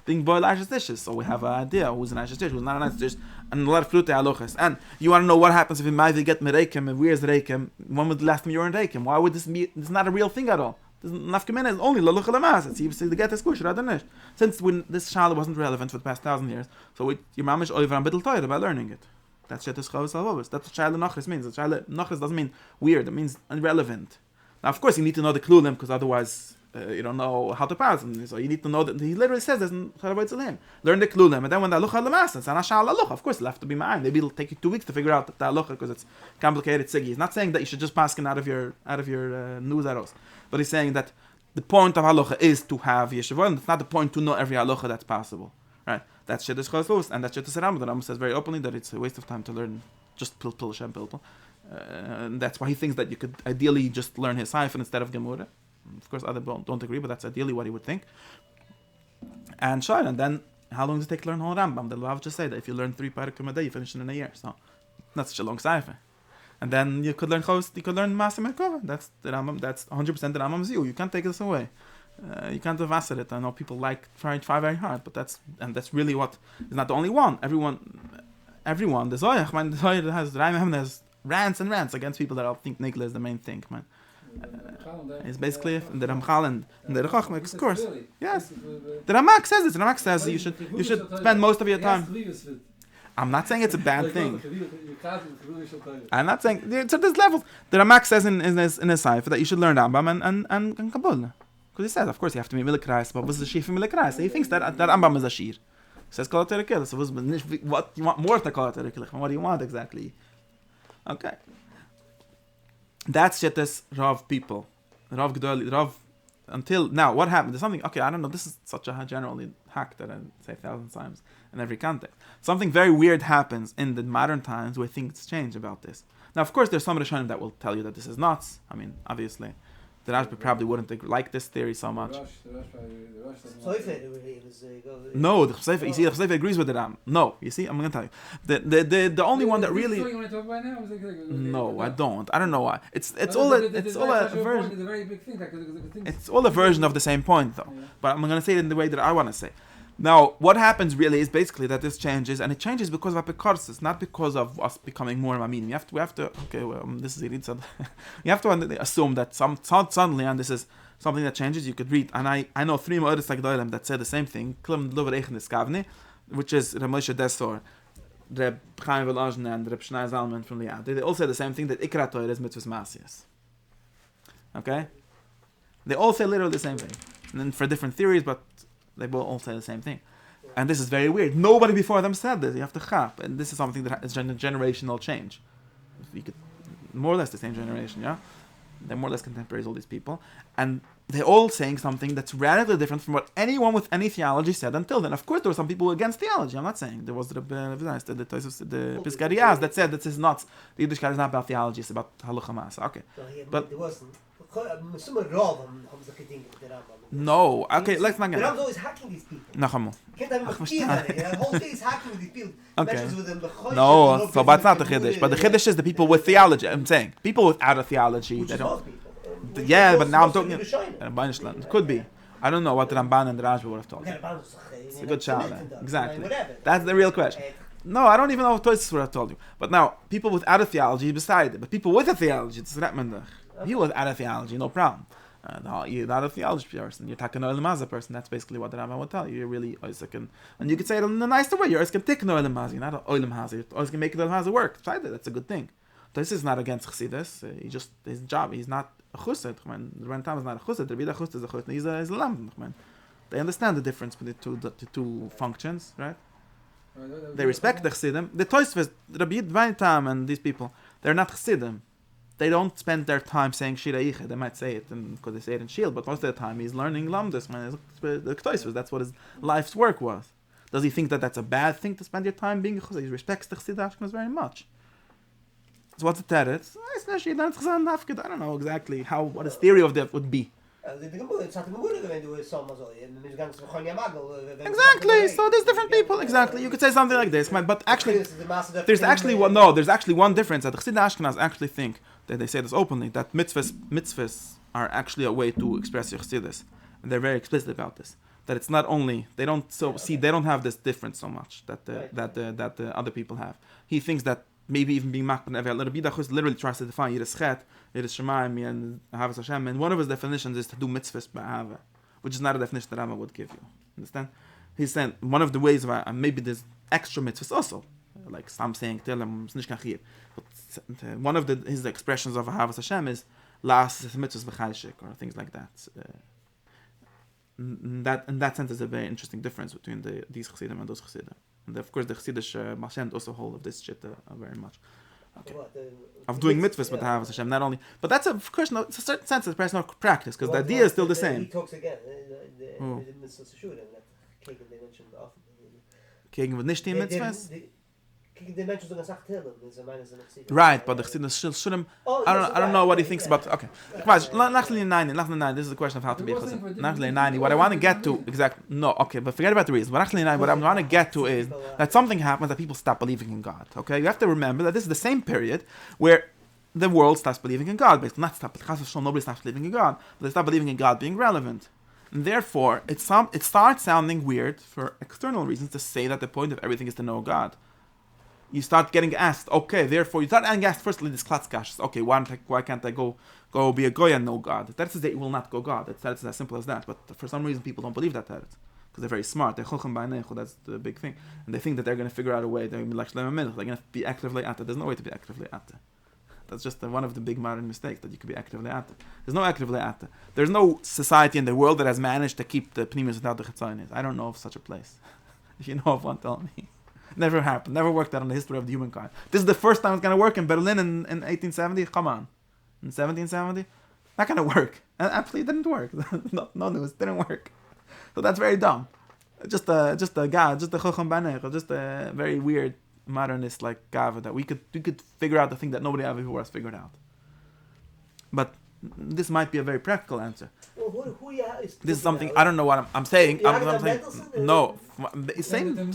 being boiled Ashes Tishes. So we have an idea who's an Ashes Tish, who's not an Ashes Tish, and a lot of flute halachas. And you want to know what happens if you might get Mereikim and where's Reikim? When would the last time you were in Reikim? Why would this be? It's not a real thing at all. Nafkamena is only lalucha lamas. It's even to get this kush radanish. Since when this shala wasn't relevant for the past 1,000 years, so your mamish over and bittul Torah by learning it. That's shit is chavos alvos. That's what shala nachris means. Shala nachris doesn't mean weird. It means irrelevant. Now, of course, you need to know the klulim because otherwise you don't know how to pass them. So you need to know that he literally says this in Charabayt Zalem. Learn the klulim, and then when the halacha lamas, it's an ashal halacha. Of course, it'll have to be mine. Maybe it'll take you 2 weeks to figure out the halacha because it's complicated sigi. He's not saying that you should just pass it out of your news arrows, but he's saying that the point of halacha is to have yeshiva, and it's not the point to know every halacha that's possible, right? That's shit is choslos, and that's shit is Rambam. The Rambam says very openly that it's a waste of time to learn just pil shem piltel. And that's why he thinks that you could ideally just learn his hyphen instead of Gemara. Of course, others don't agree, but that's ideally what he would think. And sure, and then how long does it take to learn whole Rambam? The Lav just say that if you learn 3 parakim a day, you finish it in a year. So that's such a long cypher. And then you could learn Maaseh Merkava. That's the Rambam. That's 100% the Rambam's view. You can't take this away. You can't evasset it. I know people try very hard, but that's really what is not the only one. Everyone. The Zoyach, the Zoyach has rants and rants against people that all think Nigla is the main thing, man. It's basically the Ramchal and the Chachma, of course. Yes. The Ramak says it. The Ramak says you should spend most of your time. I'm not saying it's a bad thing. I'm not saying to this level. The Ramak says in his cipher that you should learn Rambam and Kabbalah. Because he says, of course, you have to be Milakrais, but what's the Shir for Milakrais? He thinks that Rambam is a Shir. He says, Kol HaTorah. So what you want more to Kol HaTorah? What do you want exactly? Okay. That's Shetes Rav people. Rav Gdoli, Rav. Until now, what happened? There's something, okay, I don't know, this is such a generally hack that I say 1,000 times in every context. Something very weird happens in the modern times where things change about this. Now, of course, there's some Rishonim that will tell you that this is nuts. I mean, obviously. The Rashba probably wouldn't like this theory so much. No, the Choseifa, you see, the Choseifa agrees with the Ram. No, you see, I'm going to tell you. The only one that really... No, I don't. I don't know why. It's all a version. It's all a version of the same point, though. But I'm going to say it in the way that I want to say. Now, what happens really is basically that this changes, and it changes because of apikorsis, not because of us becoming more maminim. We have to. Okay, well, this is it. You have to assume that suddenly, and this is something that changes. You could read, and I know 3 Ma'oris Agdolim that say the same thing. Which is Reb Moshe Desor, Reb Chaim Volozhin, and Reb Shnai Zalman from Liad. They all say the same thing, that Ikra Torah is Mitzvos Masiyas. Okay, they all say literally the same thing, and then for different theories, but they will all say the same thing. And this is very weird. Nobody before them said this. You have to chap. And this is something that is generational change. You could, more or less the same generation, yeah? They're more or less contemporaries, all these people. And they're all saying something that's radically different from what anyone with any theology said until then. Of course, there were some people against theology. I'm not saying. There was the Piskarias that said that this is not, the Yiddishkeit is not about theology, it's about Halucha Masa. Okay. But there wasn't. No, okay, let's not get it. Rambam's always hacking these people. Nachamu. The whole day is hacking with these people. Okay. No, so but it's not the Chiddush. But the Chiddush is the people with theology. I'm saying people without a theology. They don't. Yeah, but now I'm talking. It could be. I don't know what the Ramban and the Rashba would have told. It's a good shot. Exactly. That's the real question. No, I don't even know what Tosfos would have told you. But now, people without a theology beside it. But people with a theology, it's Ratmandach. You without a theology, no problem. You're not a theology person. You're talking Olam Hazeh person. That's basically what the Rambam would tell you. You're really Isaac, and you could say it in a nicer way. You're Isaac take no Olam Hazeh. You're not an Olam Hazeh. You're Isaac make the Olam Hazeh work. Try that. That's a good thing. This is not against Chassidus. He just his job. He's not a Chussid. The Rambam is not a Chussid. The Rebbe Chussid is a Chussid. He's a Lamb. They understand the difference between the two functions, right? They respect the Chassidim. The Tosfos, Rabbi Yid Tam, and these people, they're not Chassidim. They don't spend their time saying Shira Yichid. They might say it because they say it in Shield, but most of the time he's learning Lamdas. The Tosfos, that's what his life's work was. Does he think that that's a bad thing to spend your time being a Chassid? He respects the Chassid Ashkenaz very much. So what's the teretz? I don't know exactly what his theory of that would be. Exactly. So there's different people. Exactly. You could say something like this, but actually, there's actually one difference that the Chassid Ashkenaz actually think that they say this openly, that mitzvahs are actually a way to express your Chassidus, and they're very explicit about this. That it's not only they don't have this difference so much that the other people have. He thinks that maybe even being makban ever literally tries to define Yiras Chet, Yiras Shemaim, and Ahavas Hashem, and one of his definitions is to do mitzvahs ba'ahava, which is not a definition that Rambam would give you. Understand? He's saying one of the ways of maybe there's extra mitzvahs also, like some saying but one of his expressions of Ahavas Hashem is las mitzvahs b'chayshik or things like that. In that sense, there's a very interesting difference between these Chassidim and those Chassidim. And of course, the Chassidish Mashend also hold of this shit very much. Okay. Of doing mitzvahs with Ahavas Hashem, not only, but that's of course, it's a certain sense of personal practice because the idea is still the same. He talks again. The Mitzvos Shurim that Kagan they mentioned often. Kagan with Nishti mitzvahs. Right, but the Chassidus Shurim, I don't know what he thinks about. Okay, this is a question of how to be a Chassid. What I want to get to but forget about the reason. What I want to get to is that something happens that people stop believing in God. Okay, you have to remember that this is the same period where the world stops believing in God. Basically, nobody stops believing in God, but they stop believing in God being relevant. And therefore, it starts sounding weird for external reasons to say that the point of everything is to know God. you start getting asked, okay, therefore, you start getting asked firstly this klatzkash. Okay, why can't I go be a goy and know God? That says that you will not go God. That's as simple as that. But for some reason, people don't believe that because they're very smart. They're chochem b'anechu, that's the big thing. And they think that they're going to figure out a way. They're going to be like Shlomo Melech. They're going to be actively atta. There's no way to be actively atta. That's just one of the big modern mistakes, that you could be actively atta. There's no actively atta. There's no society in the world that has managed to keep the pnimis without the chetzonis. I don't know of such a place. If you know of one, tell me. Never happened. Never worked out in the history of the humankind. This is the first time it's going to work in Berlin in 1870. Come on. In 1770? Not going to work. And actually, it didn't work. no news. It didn't work. So that's very dumb. Just a God, just a chochem banech, just a very weird modernist like gava that we could figure out the thing that nobody ever before has figured out. But this might be a very practical answer. Well, who is this is something I don't know what I'm saying. I'm saying no, same.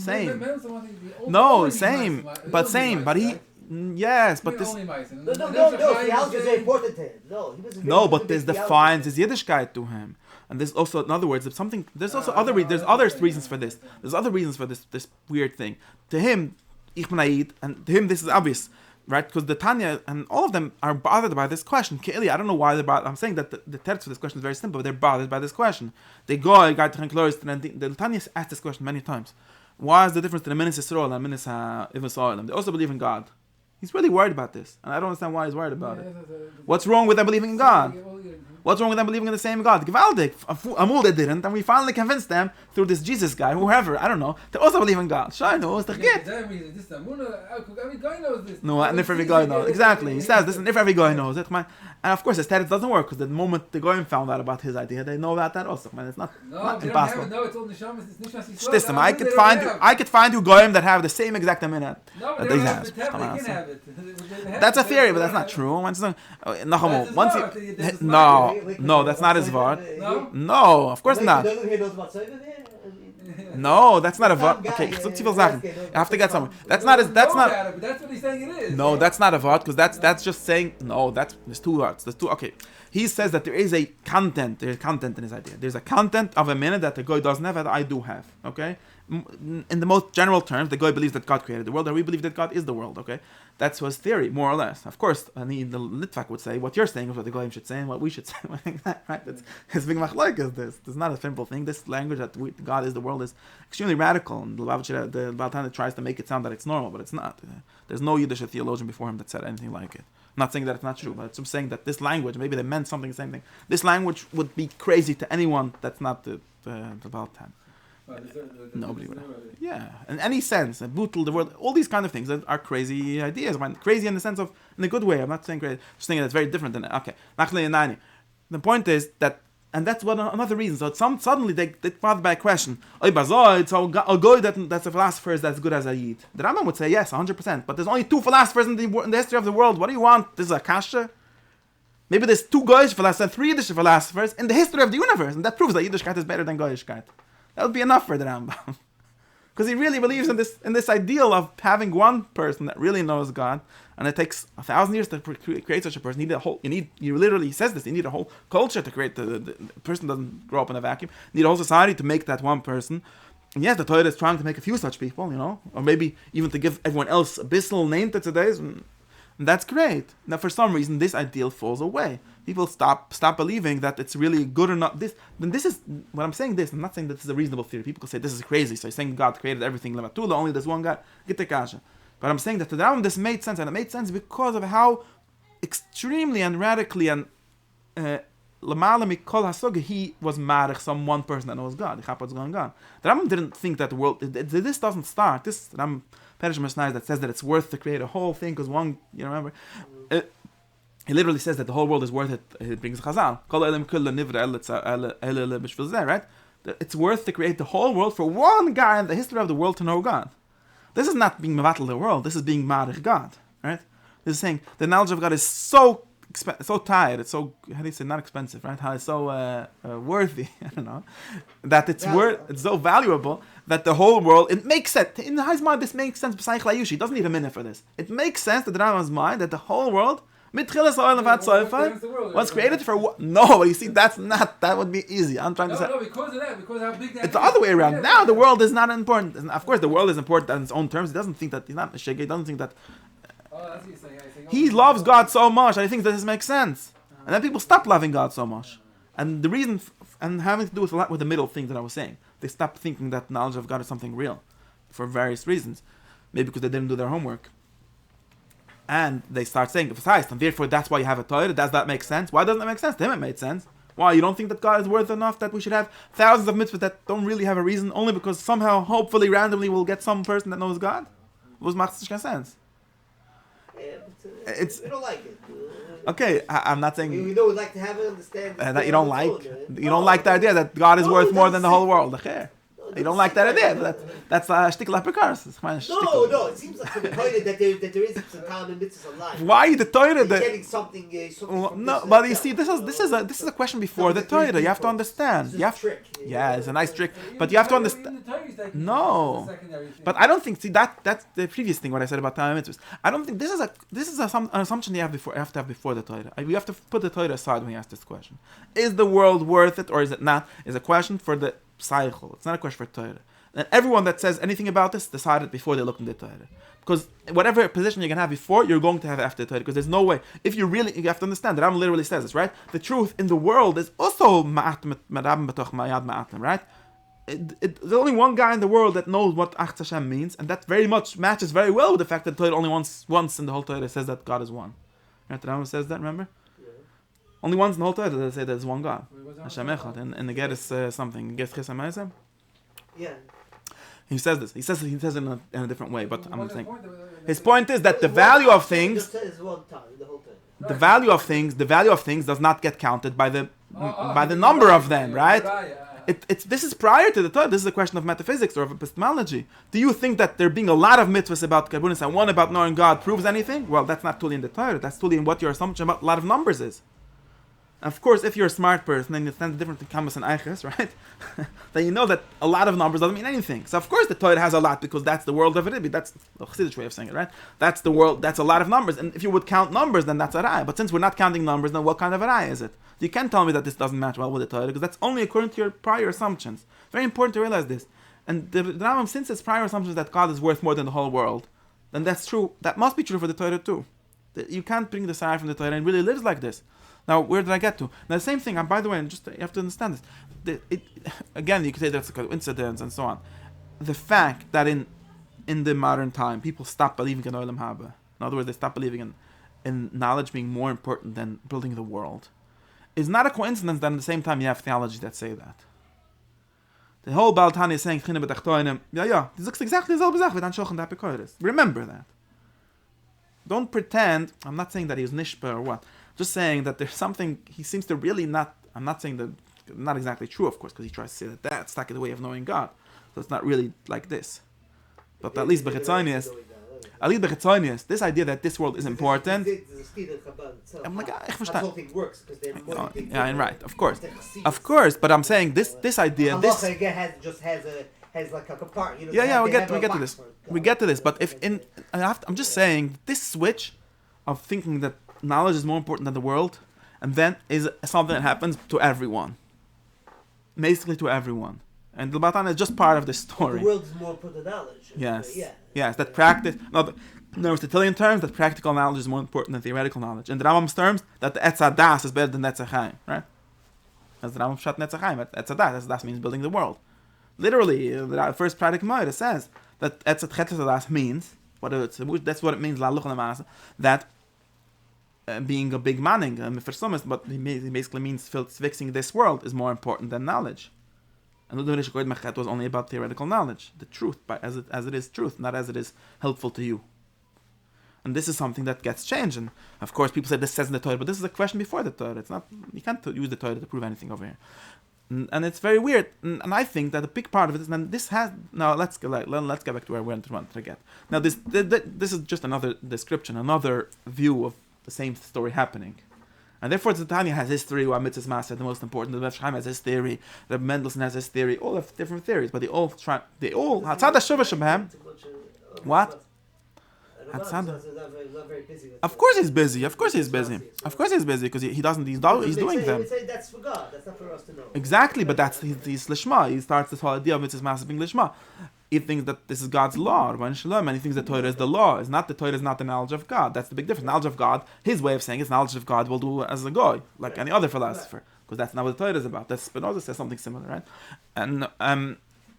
No, same, but same. But he, yes, but this. No. Theology is very important to him. No, but this defines his Yiddishkeit to him. And there's also, in other words, if something, there's also other reasons for this. There's other reasons for this weird thing. To him, Ich bin Aid, and to him this is obvious, right? Because the Tanya and all of them are bothered by this question. Ke'ili, I don't know why they're bothered. I'm saying that the text for this question is very simple, but they're bothered by this question. They go, and the Tanya asked this question many times. Why is the difference between Minis Yisrael and Minis Israel? They also believe in God. He's really worried about this, and I don't understand why he's worried about it. What's wrong with them believing in God? What's wrong with them believing in the same God? Gewaldig. Amul they didn't, and we finally convinced them through this Jesus guy, whoever, I don't know, they also believe in God. Shayno, it's the get. No, and if every guy knows. Exactly. He says this, and if every guy knows it, man. And of course, his status doesn't work, because the moment the Goyim found out about his idea, they know about that also. Man, it's not impossible. No, it's all Neshamas. Listen, I could find you Goyim that have the same exact minute that they have. That's a theory, but that's not true. No, that's not his vart. No, of course not. No, that's not a vart. Okay, I have to get somewhere. That's not. That's what he's saying it is. No, that's not a vart, because that's just saying no. There's two varts. There's two. Okay, he says that there is a content. There's content in his idea. There's a content of a minute that the guy doesn't have that I do have. Okay, in the most general terms, the guy believes that God created the world, and we believe that God is the world. Okay, that's his theory, more or less. Of course, the Litvak would say what you're saying is what the Goyim should say and what we should say. Right? It's big machlok is this. It's not a simple thing. This language that God is the world is extremely radical, and the Baal Tana tries to make it sound that it's normal, but it's not. There's no Yiddish theologian before him that said anything like it. I'm not saying that it's not true, but I'm saying that this language, maybe they meant something the same thing. This language would be crazy to anyone that's not the Baal Tana. Nobody would. Yeah, in any sense, brutal, the world, all these kind of things that are crazy ideas. Crazy in the sense of, in a good way. I'm not saying crazy. Just saying that's very different than okay. The point is that, and that's one another reason. So suddenly they bothered by a question. So a guy that's a philosopher is as good as a Yid. The Rambam would say yes, 100%. But there's only two philosophers in the history of the world. What do you want? This is a kasha. Maybe there's two Goyish philosophers, three Yiddish philosophers in the history of the universe, and that proves that Yiddishkeit is better than Goyishkeit. That would be enough for the Rambam, because he really believes in this ideal of having one person that really knows God, and it takes 1,000 years to create such a person. He says this. You need a whole culture to create the person doesn't grow up in a vacuum. You need a whole society to make that one person. And yes, the Torah is trying to make a few such people, or maybe even to give everyone else a bissel name to today's. And that's great. Now, for some reason, this ideal falls away. People stop believing that it's really good or not. This is what I'm saying. I'm not saying that this is a reasonable theory. People say this is crazy. So you're saying God created everything. Only there's one God. Get the kasha. But I'm saying that to the Rambam this made sense, and it made sense because of how extremely and radically and lamala mikol hasoga he was marich some one person that knows God. What's going on? The Rambam didn't think that the world. This doesn't start. This Rambam Perish Masnai that says that it's worth to create a whole thing because one. Remember. He literally says that the whole world is worth it. He brings Chazal. Right? It's worth to create the whole world for one guy in the history of the world to know God. This is not being mevatel the world. This is being marich God. Right? This is saying the knowledge of God is so tired. It's so, how do you say, not expensive, right? How it's so worthy. I don't know. That it's so valuable that the whole world, it makes sense. In his mind, this makes sense. He doesn't need a minute for this. It makes sense to the Rambam's mind that the whole world Mitchilas ha'olam v'ad soifai was created for what? No, you see, that would be easy. I'm trying to say. No, because of that, because of how big that It's the other way around. Now the world is not important. And of course, the world is important on its own terms. He doesn't think that, he's not Meshege, he doesn't think that. That's what you're saying. He loves God so much, I think that this makes sense. And then people stop loving God so much. And the reason, and having to do with a lot with the middle thing that I was saying. They stop thinking that knowledge of God is something real. For various reasons. Maybe because they didn't do their homework. And they start saying, and therefore that's why you have a Torah. Does that make sense? Why doesn't that make sense? To him it made sense. Why? You don't think that God is worth enough that we should have thousands of mitzvahs that don't really have a reason, only because somehow, hopefully, randomly, we'll get some person that knows God? What makes sense? Yeah, but, we don't like it. Okay, I'm not saying We don't like to have it understand that you don't like. You don't like the idea that God is worth more than the whole world. You don't like that idea. That's a shtickle apikars. No, it seems like from the Torah that there is some common mitzvahs alive. Why the Torah? You're getting something from no, this, but you see, this is a question before the Torah. You have to understand. It's a trick. Yeah, it's a nice trick, but you have to understand. No, but I don't think. See, that's the previous thing what I said about time mitzvahs. I don't think this is an assumption you have to have before the Torah. You have to put the Torah aside when you ask this question. Is the world worth it or is it not? Is a question for the Cycle. It's not a question for Torah. And everyone that says anything about this decided before they looked in the Torah. Because whatever position you can have before, you're going to have after the Torah. Because there's no way. If you have to understand, the Rambam literally says this, right? The truth in the world is also right? There's only one guy in the world that knows what Ach Hashem means, and that very much matches very well with the fact that the Torah only once in the whole Torah says that God is one. Right? The Rambam says that, remember? Only once in the whole Torah they say there's one God. Hashem Echad. And the get is something. Yeah. He says this. He says it in a different way, but I'm saying his point is that the value of things, the value of things does not get counted by the number of them, right? This is prior to the Torah. This is a question of metaphysics or of epistemology. Do you think that there being a lot of mitzvahs about Karbunis and one about knowing God proves anything? Well, that's not totally in the Torah. That's totally in what your assumption about a lot of numbers is. Of course, if you're a smart person and you understand the difference between Kamas and Eiches, right? then you know that a lot of numbers doesn't mean anything. So of course the Torah has a lot because that's the world of it. That's the Chassidish way of saying it, right? That's the world, that's a lot of numbers. And if you would count numbers, then that's a raya. But since we're not counting numbers, then what kind of a raya is it? You can't tell me that this doesn't match well with the Torah because that's only according to your prior assumptions. Very important to realize this. And the Rambam, since its prior assumptions that God is worth more than the whole world, then that's true. That must be true for the Torah too. You can't bring the side from the Torah and really lives like this. Now, where did I get to? Now, the same thing, and by the way, just you have to understand this. Again, you could say that's a coincidence and so on. The fact that in the modern time, people stop believing in Olam Haba. In other words, they stop believing in knowledge being more important than building the world. Is not a coincidence that at the same time you have theology that say that. The whole Baal Tanya is saying, this looks exactly the same. Remember that. Don't pretend, I'm not saying that he was nishpa or what. Just saying that there's something he seems to really not. I'm not saying that not exactly true, of course, because he tries to say that that's like the way of knowing God. So it's not really like this. But at least bechitzonius, this idea that this world is important. I'm like, that whole thing works because they're more. Yeah, and right, of course. But I'm saying this idea. This has like a compartment. We get to this. But I'm just saying this switch of thinking that knowledge is more important than the world, and then is something that happens to everyone. Basically to everyone. And the Batan is just part of this story. The world is more important than knowledge. Yes, that practice, in Aristotelian terms, that practical knowledge is more important than theoretical knowledge. In the Rambam's terms, that the Etz HaDas is better than Etz HaChaim, right? As the Rambam Pshat Etz HaChaim, Etz HaDas means building the world. Literally, the first Pradik Moed says that Etz HaDas means, that's what it means, that being a big manning, but he basically means fixing this world is more important than knowledge. And the Rishon Mechet was only about theoretical knowledge, the truth, as it is truth, not as it is helpful to you. And this is something that gets changed. And of course, people say this says in the Torah, but this is a question before the Torah. It's not. You can't use the Torah to prove anything over here. And it's very weird. And I think that a big part of it is. And this has. Now let's get back to where we wanted to get. Now this is just another description, another view of the same story happening. And therefore, the Tanya has his theory, why Mitzvos Master the most important. The Rav Chaim has his theory. The Mendelson has his theory. All have different theories, but they all. What? It's not very busy. Of course he's busy. Of course he's busy. Of course he's busy because he doesn't. He's doing them. He would say that's for God. That's not for us to know. Exactly, but that's he's lishma. He starts this whole idea of Mitzvos Maaseh being lishma. He thinks that this is God's law, and he thinks that Torah is the law. It's not the Torah is not the knowledge of God. That's the big difference. Knowledge of God, his way of saying it's knowledge of God will do as a goy, like any other philosopher, because that's not what the Torah is about. That's Spinoza says something similar, right?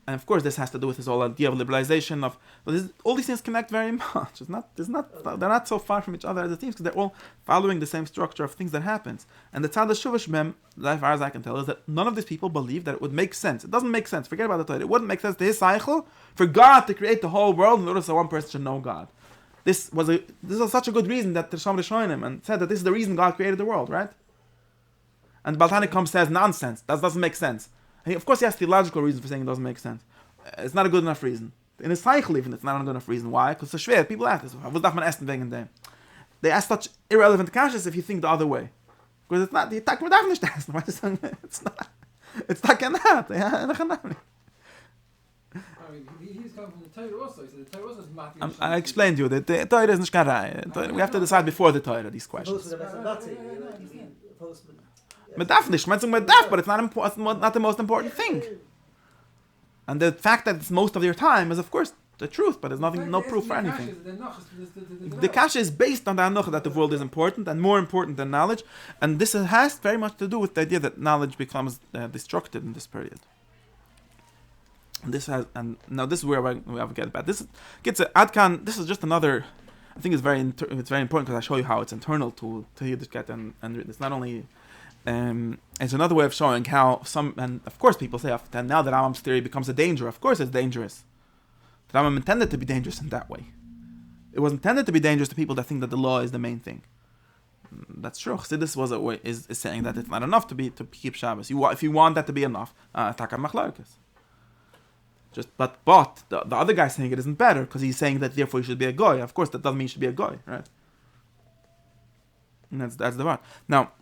And of course, this has to do with this whole idea of liberalization of. Well, all these things connect very much. They're not so far from each other as it seems, because they're all following the same structure of things that happens. And the tzad shuvash mem, as far as I can tell, is that none of these people believe that it would make sense. It doesn't make sense. Forget about the Torah. It wouldn't make sense to his cycle for God to create the whole world in order so one person should know God. This was such a good reason that the Rishonim and said that this is the reason God created the world, right? And Baltani comes says nonsense. That doesn't make sense. And of course, he has theological reasons for saying it doesn't make sense. It's not a good enough reason. In his cycle, even, it's not a good enough reason. Why? Because it's schwer. People ask this. Was darf man essen wegen dem? They ask such irrelevant questions if you think the other way. Because it's not. Die Tag man darf nicht essen. It's not. It's not cannot. Yeah, he's coming from the Torah also. He said the Torah also is Matthew. I explained to you that the Torah is nicht garai. We have to decide before the Torah these questions. Man darf nicht. Man darf, but it's not the most important thing. And the fact that it's most of your time is, of course, the truth, but there's no proof for anything. The kasha is based on the anocha that the world is important and more important than knowledge, and this has very much to do with the idea that knowledge becomes destructive in this period. And now this is where we have to get back. This gets a adkan. This is just another. I think it's very important because I show you how it's internal to Yiddishkeit and it's not only. It's another way of showing how and of course people say that now that Rambam's theory becomes a danger. Of course it's dangerous. The Rambam intended to be dangerous in that way. It was intended to be dangerous to people that think that the law is the main thing. That's true. Chassidus was a way is saying that it's not enough to keep Shabbos. If you want that to be enough, takar machlokes. But the other guy saying it isn't better because he's saying that therefore you should be a goy. Of course that doesn't mean you should be a goy, right? And that's the part. Now.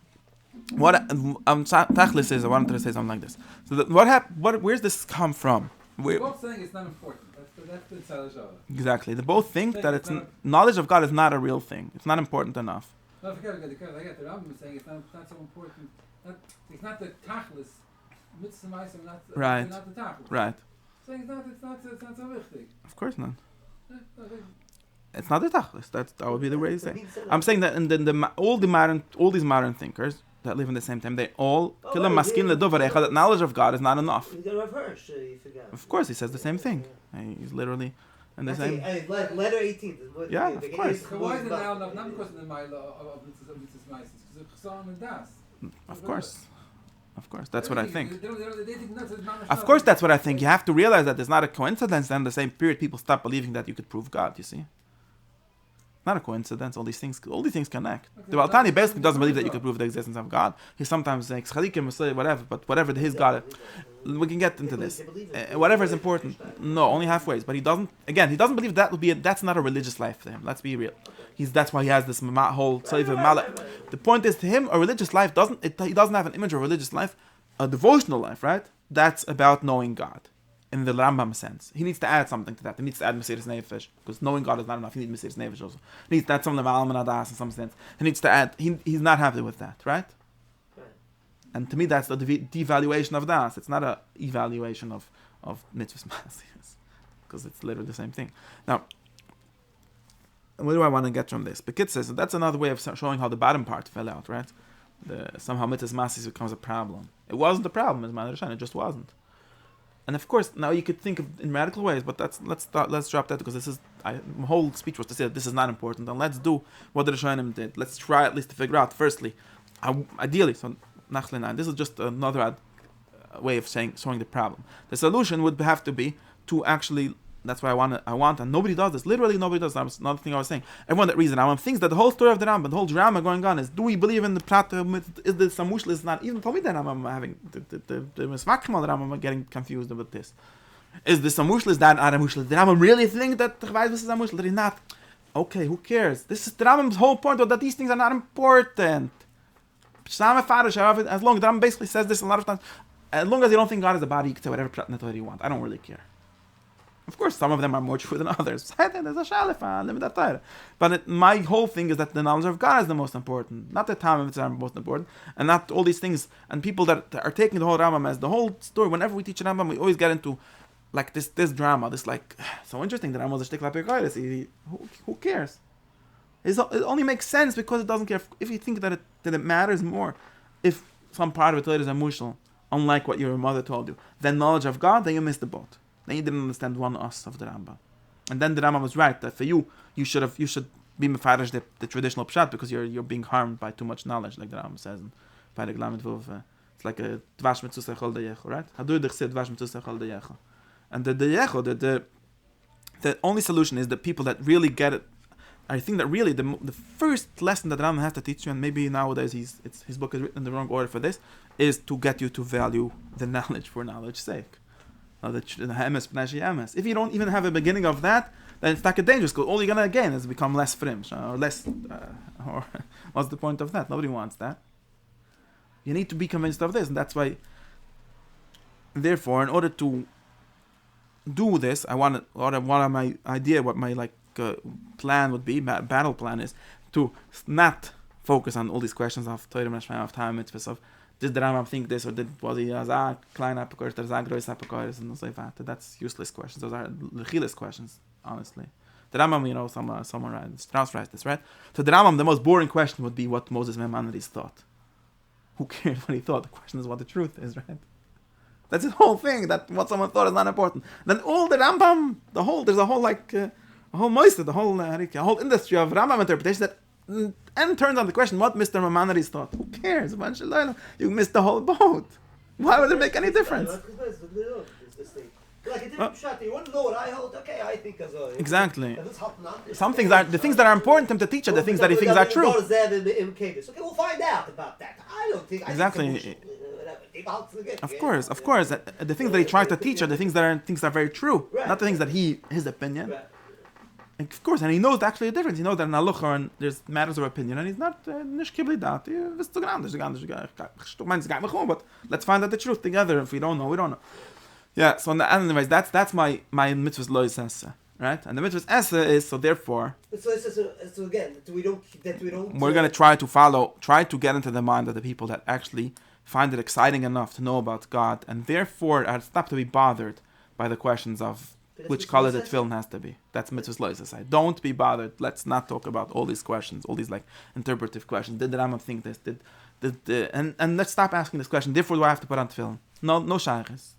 What Tachlis is, I wanted to say something like this. So where's this come from? They're both saying it's not important. That's the tzad. Exactly. They both think that it's knowledge of God is not a real thing. It's not important enough. No, forget it. I get the Rambam saying it's not so important. It's not the Tachlis. Mitzvos Maaseh, not the Tachlis. Right. Saying it's not so wichtig. Of course not. It's not the Tachlis. That would be the way to say. I'm saying that all these modern thinkers that live in the same time, they all that knowledge of God is not enough. Of course, he says the same thing. He's literally in the same. Letter 18. Yeah, of course. Why is it now not because of the Mila of Mitzvos Maaseh? Because of Chasam and Das. Of course, that's what I think. Of course, that's what I think. You have to realize that there's not a coincidence that in the same period people stop believing that you could prove God, you see? Not a coincidence. All these things connect. The Baltani basically doesn't believe that you can prove the existence of God. He sometimes thinks whatever, but whatever his God, we can get into this. Whatever is important. No, only halfways. But he doesn't believe that's not a religious life to him. Let's be real. That's why he has this whole The point is, to him, a religious life he doesn't have an image of a religious life, a devotional life, right? That's about knowing God. In the Rambam sense, he needs to add something to that. He needs to add Mesiras Nefesh, because knowing God is not enough. He needs Mesiras Nefesh also. He needs to add something of Alam and Adas in some sense. He needs to add. He's not happy with that, right? And to me, that's the devaluation of Das. It's not an evaluation of Mitzvos Maaseh, because it's literally the same thing. Now, where do I want to get from this? Bekitz says that's another way of showing how the bottom part fell out, right? Somehow Mitzvos Maaseh becomes a problem. It wasn't a problem, as Mendelson. It just wasn't. And of course, now you could think of in radical ways, but let's drop that because my whole speech was to say that this is not important, and let's do what the Rishonim did. Let's try at least to figure out. Firstly, ideally, so this is just another way of showing the problem. The solution would have to be to actually. That's why I want, and nobody does this. Literally, nobody does. That's another thing I was saying. Everyone that reads the Rambam thinks that the whole story of the Rambam, the whole drama going on is: do we believe in the prat? Is the samushel is not even told me that I'm having the mismakrim of the Rambam getting confused about this. Is the samushel is that not a mushel? Did the Rambam really think that the Chavayis is a mushel? Did he not? Okay, who cares? This is the Rambam's whole point, that these things are not important. As long as the Rambam basically says this a lot of times, as long as you don't think God is a body, you can say whatever prat you want. I don't really care. Of course, some of them are more true than others. But my whole thing is that the knowledge of God is the most important, not the time of the most important, and not all these things. And people that are taking the whole Rambam as the whole story. Whenever we teach Rambam, we always get into like this drama, this like so interesting that Rambam is a shtick lapikoides. Who cares? It only makes sense because it doesn't care. If you think that it matters more, if some part of it later is a mushal, unlike what your mother told you, then knowledge of God, then you missed the boat. Then you didn't understand one us of the Rambam. And then the Rambam was right that for you should be mefarish the traditional pshat because you're being harmed by too much knowledge, like the Rambam says in Perek Lamed Vav. It's like a dvash mitzvos echol deyecho, right? Hadu dechsid dvash mitzvos echol deyecho. And the only solution is the people that really get it. I think that really the first lesson that Rambam has to teach you, and maybe nowadays his book is written in the wrong order for this, is to get you to value the knowledge for knowledge's sake. If you don't even have a beginning of that, then it's like a dangerous because all you're gonna gain is become less frimsh or less. Or what's the point of that? Nobody wants that. You need to be convinced of this, and that's why. Therefore, in order to do this, what my plan would be, battle plan is to not focus on all these questions of Torah and of time, mitzvahs, of did the Rambam think this or was he a klein apikoris, there's a gross apikoris, and so like that. That's useless questions. Those are lechilas questions, honestly. The Rambam, someone writes, Strauss writes this, right? So the Rambam, the most boring question would be what Moses Maimonides thought. Who cares what he thought? The question is what the truth is, right? That's the whole thing. That what someone thought is not important. Then all the Rambam, there's a whole moisture, the whole industry of Rambam interpretation that and turns on the question what Mr. Maimonides thought. Who cares? You missed the whole boat. Why would it make any difference? Like a different shot, you want to know what I hold? Okay, I think as well. Exactly. Some things are the things that are important to him to teach are the things that he thinks are true. Okay, we'll find out about that. I don't think. Exactly. Of course. The things that he tries to teach are the things that are very true, not the things that his opinion. Right. Of course, and he knows actually the difference. He knows that in halacha and there's matters of opinion, and he's not nicht kibli dat. But let's find out the truth together. If we don't know, we don't know. Yeah. So anyways, that's my mitzvahs lo yisasa, right? And the mitzvahs essa is so therefore. So again, we don't. We're going to try to get into the mind of the people that actually find it exciting enough to know about God, and therefore stop to be bothered by the questions of which color the tefillin has to be. That's mitzvahs lo yisasa. Don't be bothered. Let's not talk about all these questions, all these like interpretive questions. Did the Rambam think this? And let's stop asking this question. Therefore, do I have to put on tefillin? No shaykhis.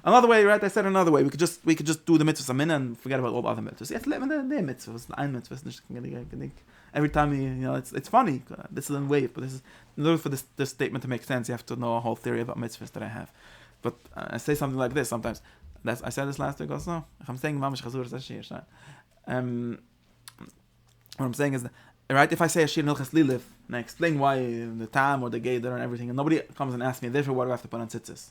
Another way, right? I said another way. We could just do the mitzvahs amin and forget about all the other mitzvahs. Yes, mitzvahs. Every time it's funny. This is a wave, but this is in order for this statement to make sense, you have to know a whole theory about mitzvahs that I have. But I say something like this sometimes. I said this last week also. If I'm saying mamish chazur zashir, what I'm saying is that, right? If I say a shir nilchas liliv and I explain why the tam or the geder and everything, and nobody comes and asks me, therefore, what do I have to put on tzitzis?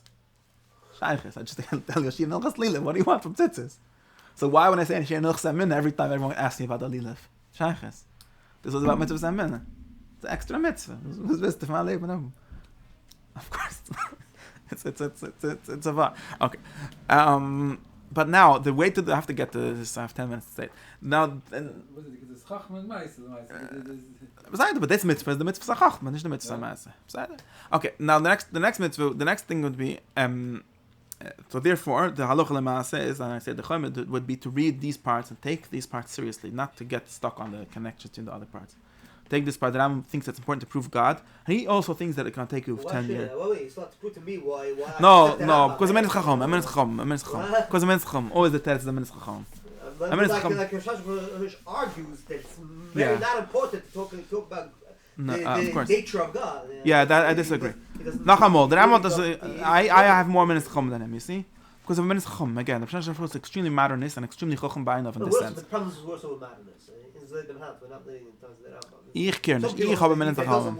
Shaykhis, I just tell you shir nilchas liliv. What do you want from tzitzis? So why when I say shir nilchas amin, every time everyone asks me about the liliv? Shaykhis, this was about mitzvahs amin. It's an extra mitzvah. Of course. It's a vibe. Okay. But now the way to I have to get to this. I have 10 minutes to say it. Now. But this mitzvah is the mitzvah chachma, not the mitzvah ma'aseh. Okay. Now the next thing would be so therefore the halacha l'maaseh is, and I said the chayim would be to read these parts and take these parts seriously, not to get stuck on the connections to the other parts. Take this part. The Rambam thinks it's important to prove God, and he also thinks that it can take you 10 years. Wait, it's not to prove to me why. No, because the man is chacham. Because the man is chacham. Always the teretz the man is chacham. Like Rosh argues that it's very not important to talk about the nature of God. Yeah, that I disagree. Nachamol, the Rambam does. I have more minutes chacham than him. You see, because of man is chacham again. The Pshach is extremely modernist and extremely chacham ba'inav in this sense. The problem is worse with modernist. Ich keer nicht. Ich habe einen Zacham.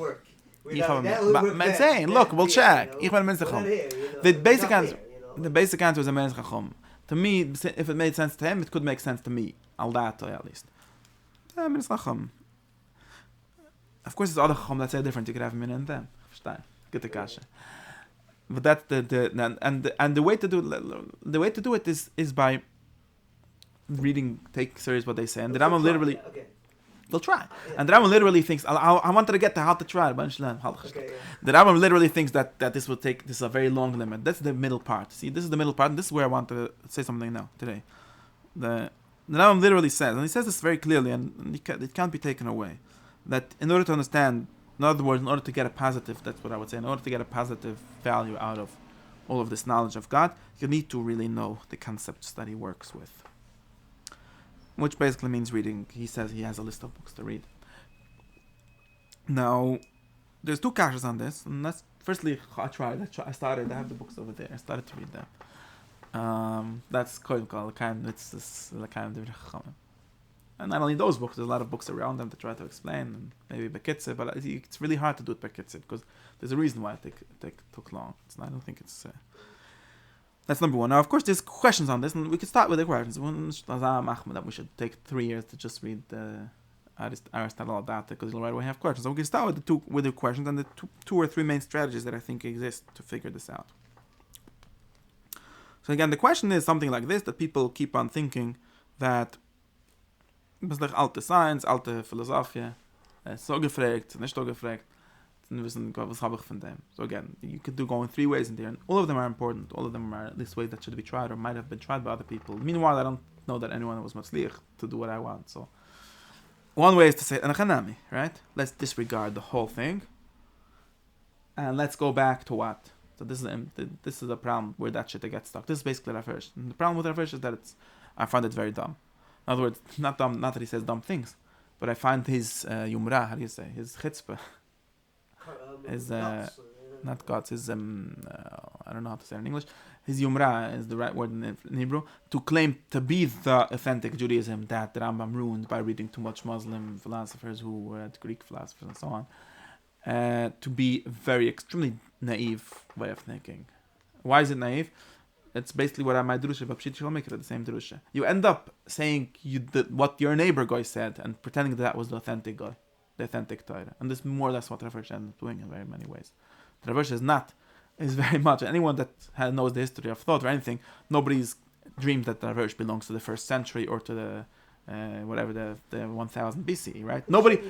I'm saying, look, we'll check. Ich bin ein Zacham. The basic answer is a men's Chacham. To me, if it made sense to him, it could make sense to me. Al dato, at least. Men's Chacham. Of course, there's other Chacham that say different. You could have men and them. Verstehe. Get the kasha. But that's the way to do it is by take serious what they say. And the Rambam literally they'll try. Yeah. And the Rambam literally thinks I wanted to get to how to try. The Rambam literally thinks that this will take this is a very long limit. That's the middle part. See, this is the middle part, and this is where I want to say something now today. The Rambam literally says, and he says this very clearly, and it can't be taken away, that in order to understand, in other words, in order to get a positive, that's what I would say, in order to get a positive value out of all of this knowledge of God, you need to really know the concepts that he works with. Which basically means reading. He says he has a list of books to read. Now, there's two kashas on this, and that's firstly I started. I have the books over there. I started to read them. That's kind of it's kind of. And not only those books, there's a lot of books around them to try to explain, and maybe bekitze, but it's really hard to do it bekitze because there's a reason why it took long. I don't think it's. That's number one. Now, of course, there's questions on this, and we can start with the questions. One that we should take 3 years to just read Aristotle data because you'll right away have questions. So we can start with the questions and the two or three main strategies that I think exist to figure this out. So again, the question is something like this, that people keep on thinking that was like alte Science, alte Philosophie, so gefragt, nicht so gefragt. Was habe ich von dem? So again, you could go in 3 ways in there, and all of them are important. All of them are at least ways that should be tried or might have been tried by other people. Meanwhile, I don't know that anyone was matzliach to do what I want. So one way is to say anachanami, right? Let's disregard the whole thing, and let's go back to what. So this is a problem where that shit gets stuck. This is basically Rav Hirsch. And the problem with Rav Hirsch is that I find it very dumb. In other words, not dumb, not that he says dumb things, but I find his yumra, how do you say, his chutzpah. His not guts, his I don't know how to say it in English. His yumra is the right word in Hebrew, to claim to be the authentic Judaism that the Rambam ruined by reading too much Muslim philosophers who were Greek philosophers and so on. To be very extremely naive way of thinking. Why is it naive? It's basically what my drusha v'pshit shall make it the same drusha. You end up saying what your neighbor guy said and pretending that was the authentic guy. The authentic Torah. And this is more or less what Rav Hirsch ended up doing in very many ways. Rav Hirsch is very much, anyone that knows the history of thought or anything, nobody's dreamed that Rav Hirsch belongs to the 1st century or to the 1000 BC, right?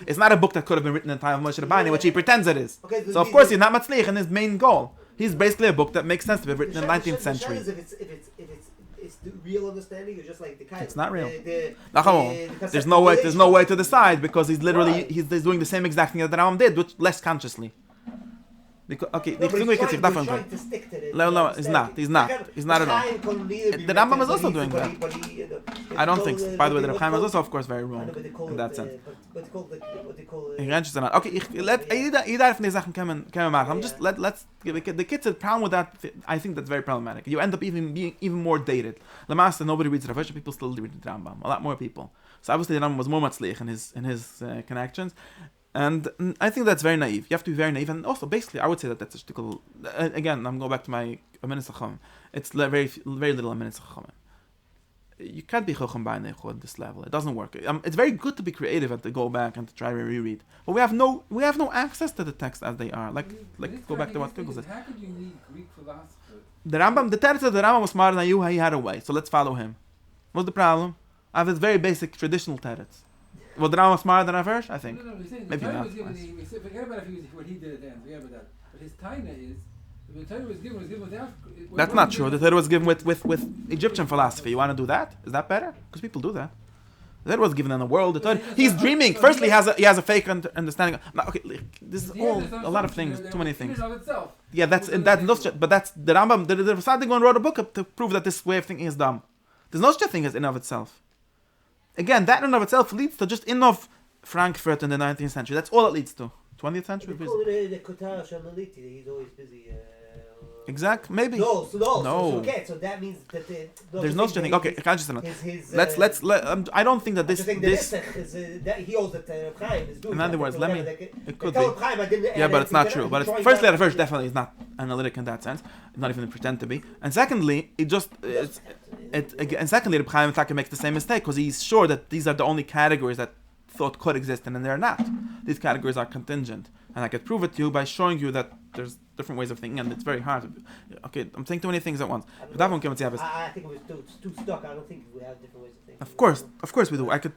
It's not a book that could have been written in the time of Moshe Rabbeinu, which he pretends it is. Okay, so of course he's not matzliach in his main goal. He's basically a book that makes sense to be written in the 19th century. It's the real understanding, or just like the kind. It's not real. There's no way to decide because he's literally he's doing the same exact thing that the Rambam did, which less consciously. Because, okay, he's trying to stick to it. No, he's not at all. The Rambam is also doing that. I don't think. By the way, the Chaim is also, of course, very wrong in that sense. Okay, jeder von den Sachen können wir machen. Let's the kids have a problem with that. I think that's very problematic. You end up being even more dated. Lamaster, nobody reads Rav Hirsch, people still read the Rambam. A lot more people. So obviously the Rambam was more matzliach in his connections. And I think that's very naive. You have to be very naive. And also, basically, I would say that's a shtickle. Again, I'm going back to my Amenes Chachamim. It's very little Amenes Chachamim. You can't be Chacham B'nei at this level. It doesn't work. It's very good to be creative and to go back and to try to reread. But we have no access to the text as they are. Like go back to what Kugel said. How could you need Greek philosophers? The Teretz of the Rambam was smarter than you. He had a way. So let's follow him. What's the problem? I have this very basic traditional Teretz. Was the Rambam smarter than Rav Hirsch? I think. No, maybe not. Forget about what he did at the end. Forget about that. But his taina is, the Torah was given without. That's not true. The Torah was given with Egyptian philosophy. You want to do that? Is that better? Because people do that. The Torah was given in the world. The Torah, he's dreaming. Firstly, he has a fake understanding. Okay, this is all a lot of things. Too many things. Yeah, that's but that's the Rambam. The Tzaddik wrote a book to prove that this way of thinking is dumb. There's no such thing as in of itself. Again, that in and of itself leads to just in of Frankfurt in the 19th century. That's all it leads to. 20th century busy. He's always busy. Maybe. No. So that means that there's no such thing. Okay, I can't just let's. I don't think that this. That he owes it to Chaim. In other words, it could be. Yeah, but it's not true. But firstly, at first, definitely is not analytic in that sense. It's not even pretend to be. And secondly, and secondly, the Chaim Taka makes the same mistake because he's sure that these are the only categories that thought could exist, and then they're not. These categories are contingent, and I could prove it to you by showing you that there's different ways of thinking, and it's very hard. Okay, I'm saying too many things at once. I But that one came to happen. I think it was too stuck. I don't think we have different ways of thinking. Of course we do. I could.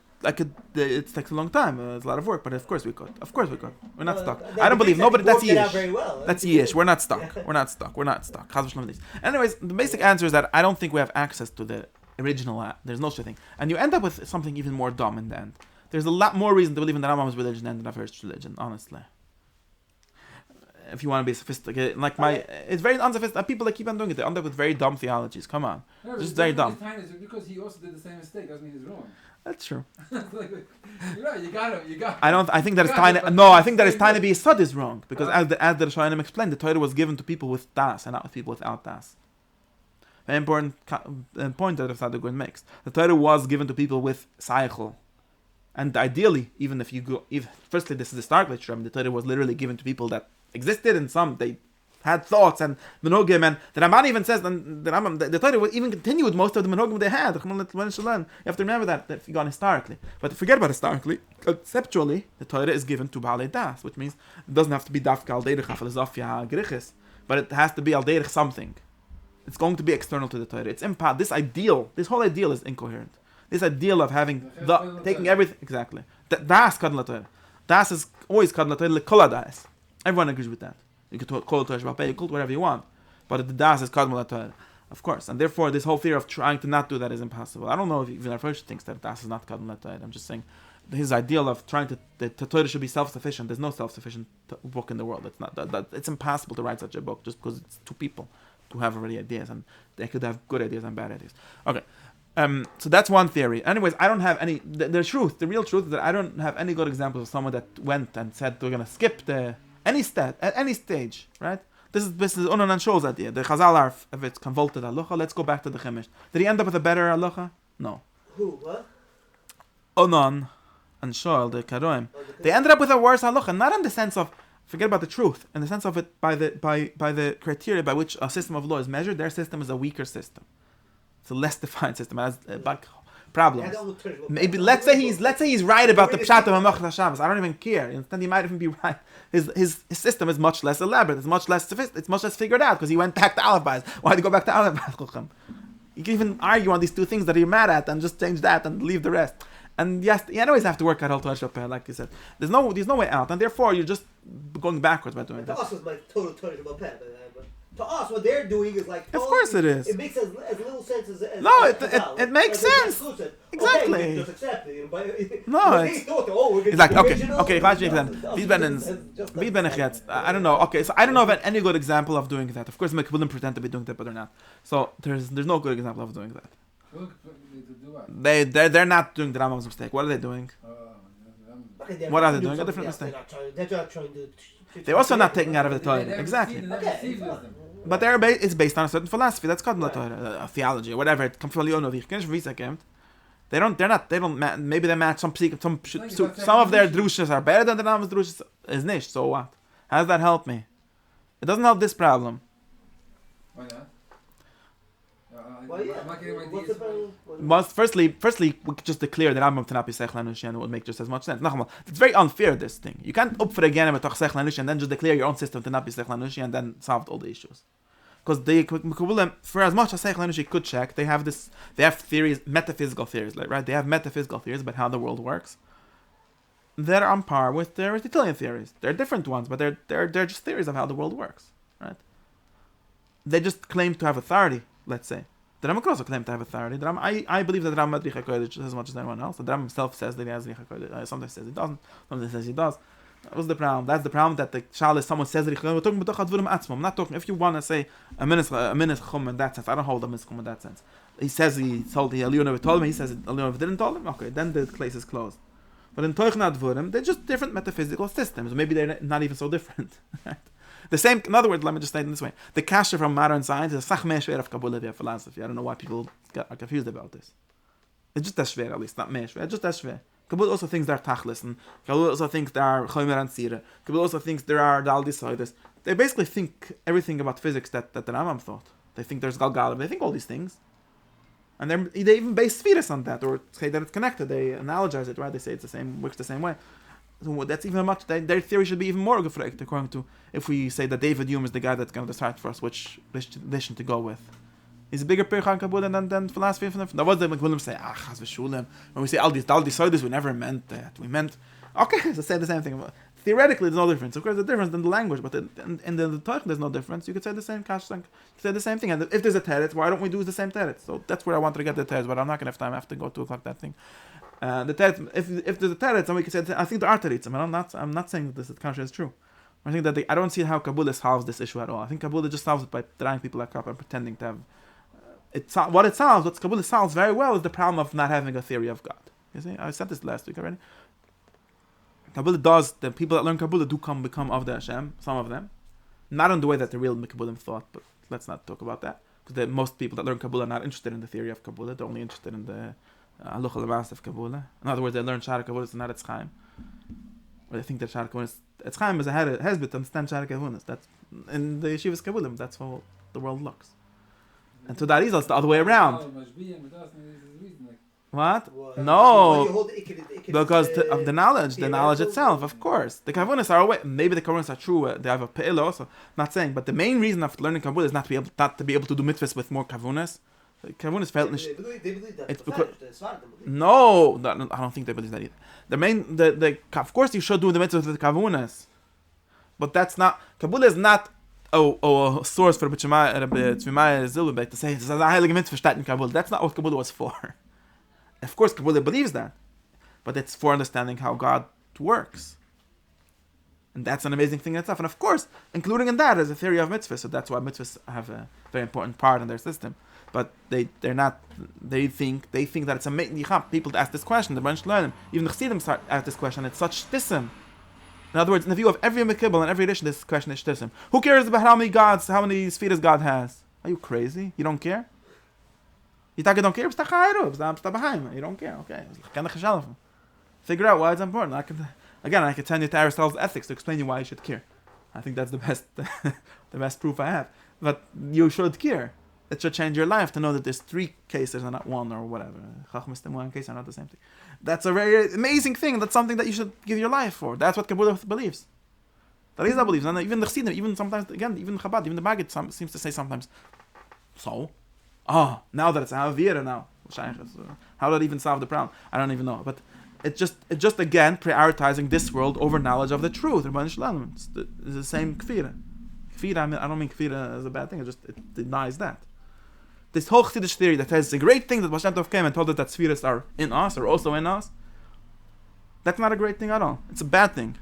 It takes a long time. It's a lot of work, but of course we could. We're not stuck. I don't believe nobody. That's Yish. Well. That's Yish. We're not stuck. We're not stuck. Anyways, the basic answer is that I don't think we have access to the original. There's no such thing, and you end up with something even more dumb in the end. There's a lot more reason to believe in the Rambam's religion than the first religion, honestly. If you want to be sophisticated, it's very unsophisticated. People that keep on doing it, they end up with very dumb theologies. Come on, just very dumb. Because he also did the same mistake doesn't mean he's wrong. That's true. You got. I think that is tiny. No, I think that is tiny. Be Sod is wrong because as the Rishonim explained, the Torah was given to people with das and not with people without das. Very important point that the Gun makes. The Torah was given to people with seichel. And ideally, even if you go, firstly, this is historically true. I mean, the Torah was literally given to people that existed, and some they had thoughts and menogim, and the Rambam even says, and the Torah would even continue with most of the menogim they had. You have to remember that if you go historically, but forget about historically. Conceptually, the Torah is given to Baalei Das, which means it doesn't have to be dafka al derech filosofia grichis, but it has to be al derech something. It's going to be external to the Torah. It's this whole ideal is incoherent. This ideal of having taking everything exactly. Das kadla Torah. Das is always kadla Torah lekol das. Everyone agrees with that. You could call it Torah Shabbat, you call it whatever you want, but the das is kadla Torah, of course. And therefore, this whole fear of trying to not do that is impossible. I don't know if even our first thinks that das is not kadla Torah. I'm just saying his ideal of trying to the Torah should be self-sufficient. There's no self-sufficient book in the world. It's not. It's impossible to write such a book just because it's two people who have already ideas, and they could have good ideas and bad ideas. Okay. So that's one theory. Anyways, I don't have any. The real truth is that I don't have any good examples of someone that went and said we're gonna skip any stage, right? This is Onan and Shul's idea. The Chazal are, if it's convolted halacha, let's go back to the Chemish. Did he end up with a better halacha? No. Who? What? Onan and Shul, the Karoim, they ended up with a worse halacha, not in the sense of forget about the truth, in the sense of it by the criteria by which a system of law is measured. Their system is a weaker system. It's a less defined system. It has problems. Maybe let's say he's right about the pshat of Hamach Shabbos. I don't even care. Instead, he might even be right. His system is much less elaborate. It's much less sophisticated. It's much less figured out because he went back to Aleph. Why did he go back to Aleph? You can even argue on these two things that you're mad at and just change that and leave the rest. And yes, you always have to work out Al Torah Shabbat, like you said. There's no way out, and therefore you're just going backwards by doing that. To us, it's my total Torah Shabbat. To us, what they're doing is like. Of course it is. It makes as little sense as. No, it makes sense. Exactly. Okay, just accept it. No, it's like okay. Wie ben ich jetzt? I don't know. Okay, so I don't know of any good example of doing that. Of course, Mek wouldn't pretend to be doing that, but they're not. So there's no good example of doing that. They're not doing the Rambam's mistake. What are they doing? What are they doing? A different mistake. They're not trying to. They're also not taking out of the Torah. Exactly. But it's based on a certain philosophy. That's called Torah, theology, or whatever. It comes from Leonovich. They don't. Maybe they match some of their drushas are better than the Rambam's drushas. Is nicht. So what? How does that help me? It doesn't help this problem. Why not? Firstly, we could just declare that Rambam Tanapi Sechel Anushi would make just as much sense. It's very unfair, this thing. You can't up for again with Sechel Anushi and then just declare your own system Tanapi Sechel Anushi and then solve all the issues. Because for as much as Sechel Anushi could check, they have theories, metaphysical theories, right? They have metaphysical theories about how the world works. They're on par with their Aristotelian theories. They're different ones, but they're just theories of how the world works, right? They just claim to have authority, let's say. The Rambam also claimed to have authority. I believe that the Rambam had Richa Kodesh just as much as anyone else. The Rambam himself says that he has Richa Kodesh. Sometimes says he doesn't. Sometimes says he does. That was the problem. That's the problem that the Shal is someone says Richa Kodesh. We're talking about Advurim Atzmam. I'm not talking. If you want to say a minute Chum in that sense, I don't hold a minute Chum in that sense. He says he told Leonov told him. He says Leonov didn't tell him. Okay, then the case is closed. But in Teuchna Advurim, they're just different metaphysical systems. Maybe they're not even so different. The same, in other words, let me just say it in this way. The kasha from modern science is a sach meh shver of Kabbalah via philosophy. I don't know why people are confused about this. It's just as shver, at least, not meh shver. It's just as shver. Kabbalah also thinks there are tachlis, and Kabbalah also thinks there are chomer and sira. Kabbalah also thinks there are dal deciders. They basically think everything about physics that the Rambam thought. They think there's galgalim. They think all these things. And they even base spheres on that, or say that it's connected. They analogize it, right? They say it's the same, works the same way. So that's even much. Their theory should be even more gefragt, according to if we say that David Hume is the guy that's going to decide for us which religion to go with. He's a bigger pircha on Kabbalah than philosophy. That was the William say, chas v'shulim. When we say all these sodas, we never meant that. We meant okay. So say the same thing. Theoretically, there's no difference. Of course, there's a difference in the language, but in the Torah, there's no difference. You could say the same say the same thing. And if there's a teretz, why don't we do the same teretz? So that's where I wanted to get the teretz, but I'm not gonna have time. I have to go 2 o'clock that thing. The teretz, if there's a teretz, then we can say I think there are teretzim. I'm not saying that this is true. I think that I don't see how Kabbalah solves this issue at all. I think Kabbalah just solves it by drying people like up and pretending to have. What Kabbalah solves very well is the problem of not having a theory of God. You see, I said this last week already. Kabbalah the people that learn Kabbalah do become of the Hashem, some of them. Not in the way that the real Kabbalah thought, but let's not talk about that. Because most people that learn Kabbalah are not interested in the theory of Kabbalah, they're only interested in the Halacha L'Maas of Kabbalah. In other words, they learn Shara Kabbalah, it's not Etz Chaim. Or they think that Shara Kabbalah Etz Chaim is a hezbit to understand Shara Kabbalah. That's in the Yeshivas Kabbalah, that's how the world looks. And to that is it's the other way around. What? No, because of the knowledge itself, of course. The kavunas are away. Maybe the kavunas are true. They have a pe'ila also. Not saying, but the main reason of learning Kabbalah is not to be able to do mitzvahs with more kavunas. Kavunas felt they believe that. it's because no, I don't think they believe that either. Of course you should do the mitzvahs with the kavunas, but that's not Kabbalah is not. A source for Tzvimai Zilberbeck to say this is a heilige mitzvah steht in Kabbalah. That's not what Kabbalah was for. Of course, Kabbalah believes that, but it's for understanding how God works, and that's an amazing thing in itself. And of course, including in that is a theory of mitzvahs. So that's why mitzvahs have a very important part in their system. But they're not. They think that it's amazing. People to ask this question. The bunch learn them. Even the Chassidim start ask this question. It's such shtissim. In other words, in the view of every Mekibbel and every edition, this question is shtissim. Who cares about how many spheres God has? Are you crazy? You don't care? You don't care? You don't care? Okay. Figure out why it's important. I can tell you to Aristotle's ethics to explain you why you should care. I think that's the best proof I have. But you should care. It should change your life to know that there's 3 cases and not 1 or whatever. One case are not the same thing. That's a very amazing thing. That's something that you should give your life for. That's what Kabbalah believes. That is what believes. And even the Chassidim, even sometimes, again, even Chabad, even the Maggid seems to say sometimes, so, now that it's a Havira now, how did it even solve the problem? I don't even know. But it's just again prioritizing this world over knowledge of the truth. It's the same kfira. I don't mean kfira as a bad thing. It denies that. This whole Chassidish theory that says it's a great thing that Baal Shem Tov came and told us that spheres are in us or also in us, that's not a great thing at all. It's a bad thing.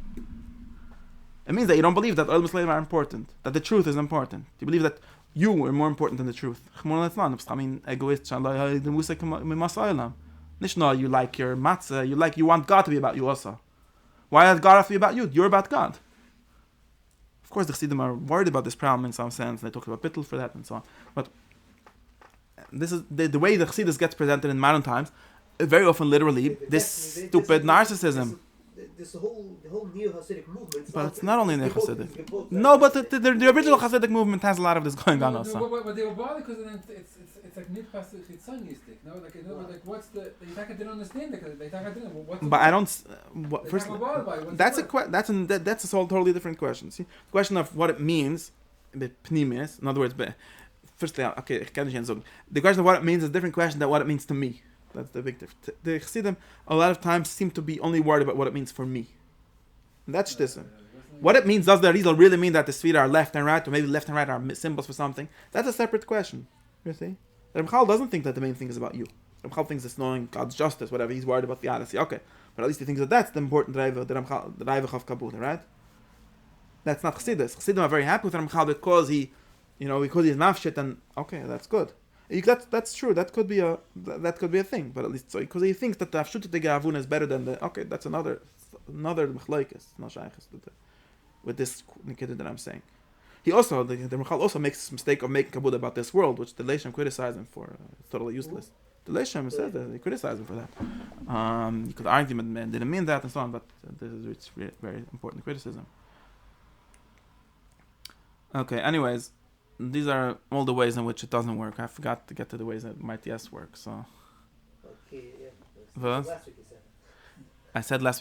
It means that you don't believe that all Muslims are important, that the truth is important. You believe that you are more important than the truth. I mean, egoist. You like your matzah, you want God to be about you also. Why does God have to be about you? You're about God. Of course, the Chassidim are worried about this problem in some sense. They talk about bittul for that and so on. But this is the way the Chassidus gets presented in modern times. Very often, literally, this stupid narcissism. The whole neo-Hasidic movement. But it's not only neo-Hasidic. No, but the original Hasidic movement has a lot of this going on also. But they were bothered because it's like nitpasuk chitzoniistic. No, like what's the? They didn't understand it. They didn't. But I don't. First, that's a totally different question. See, the question of what it means, the pnimis. In other words, firstly, okay, the question of what it means is a different question than what it means to me. That's the big difference. The Chassidim a lot of times seem to be only worried about what it means for me. And that's shtissim. What it means, does the Arizal really mean that the Sfira are left and right, or maybe left and right are symbols for something? That's a separate question. You see? The Ramchal doesn't think that the main thing is about you. The Ramchal thinks it's knowing God's justice, whatever. He's worried about the Odyssey. Okay. But at least he thinks that that's the important driver, the Raivach of Kabbalah, right? That's not Chassidus. Chassidim are very happy with Ramchal because he's mafshit, and okay, that's good. That's true. That could be a thing. But at least so because he thinks that the Afshut Gavun is better than the okay. That's another machlokes. Not shaykhs with this nikita that I'm saying. He also the Ramchal also makes this mistake of making kabbalah about this world, which the Leisham criticize him for. It's totally useless. The Leisham said that they criticize him for that. You could argue man didn't mean that and so on, but this is very important criticism. Okay. Anyways. These are all the ways in which it doesn't work. I forgot to get to the ways that might yes work. So. Okay, yeah. Last week you said. I said last week.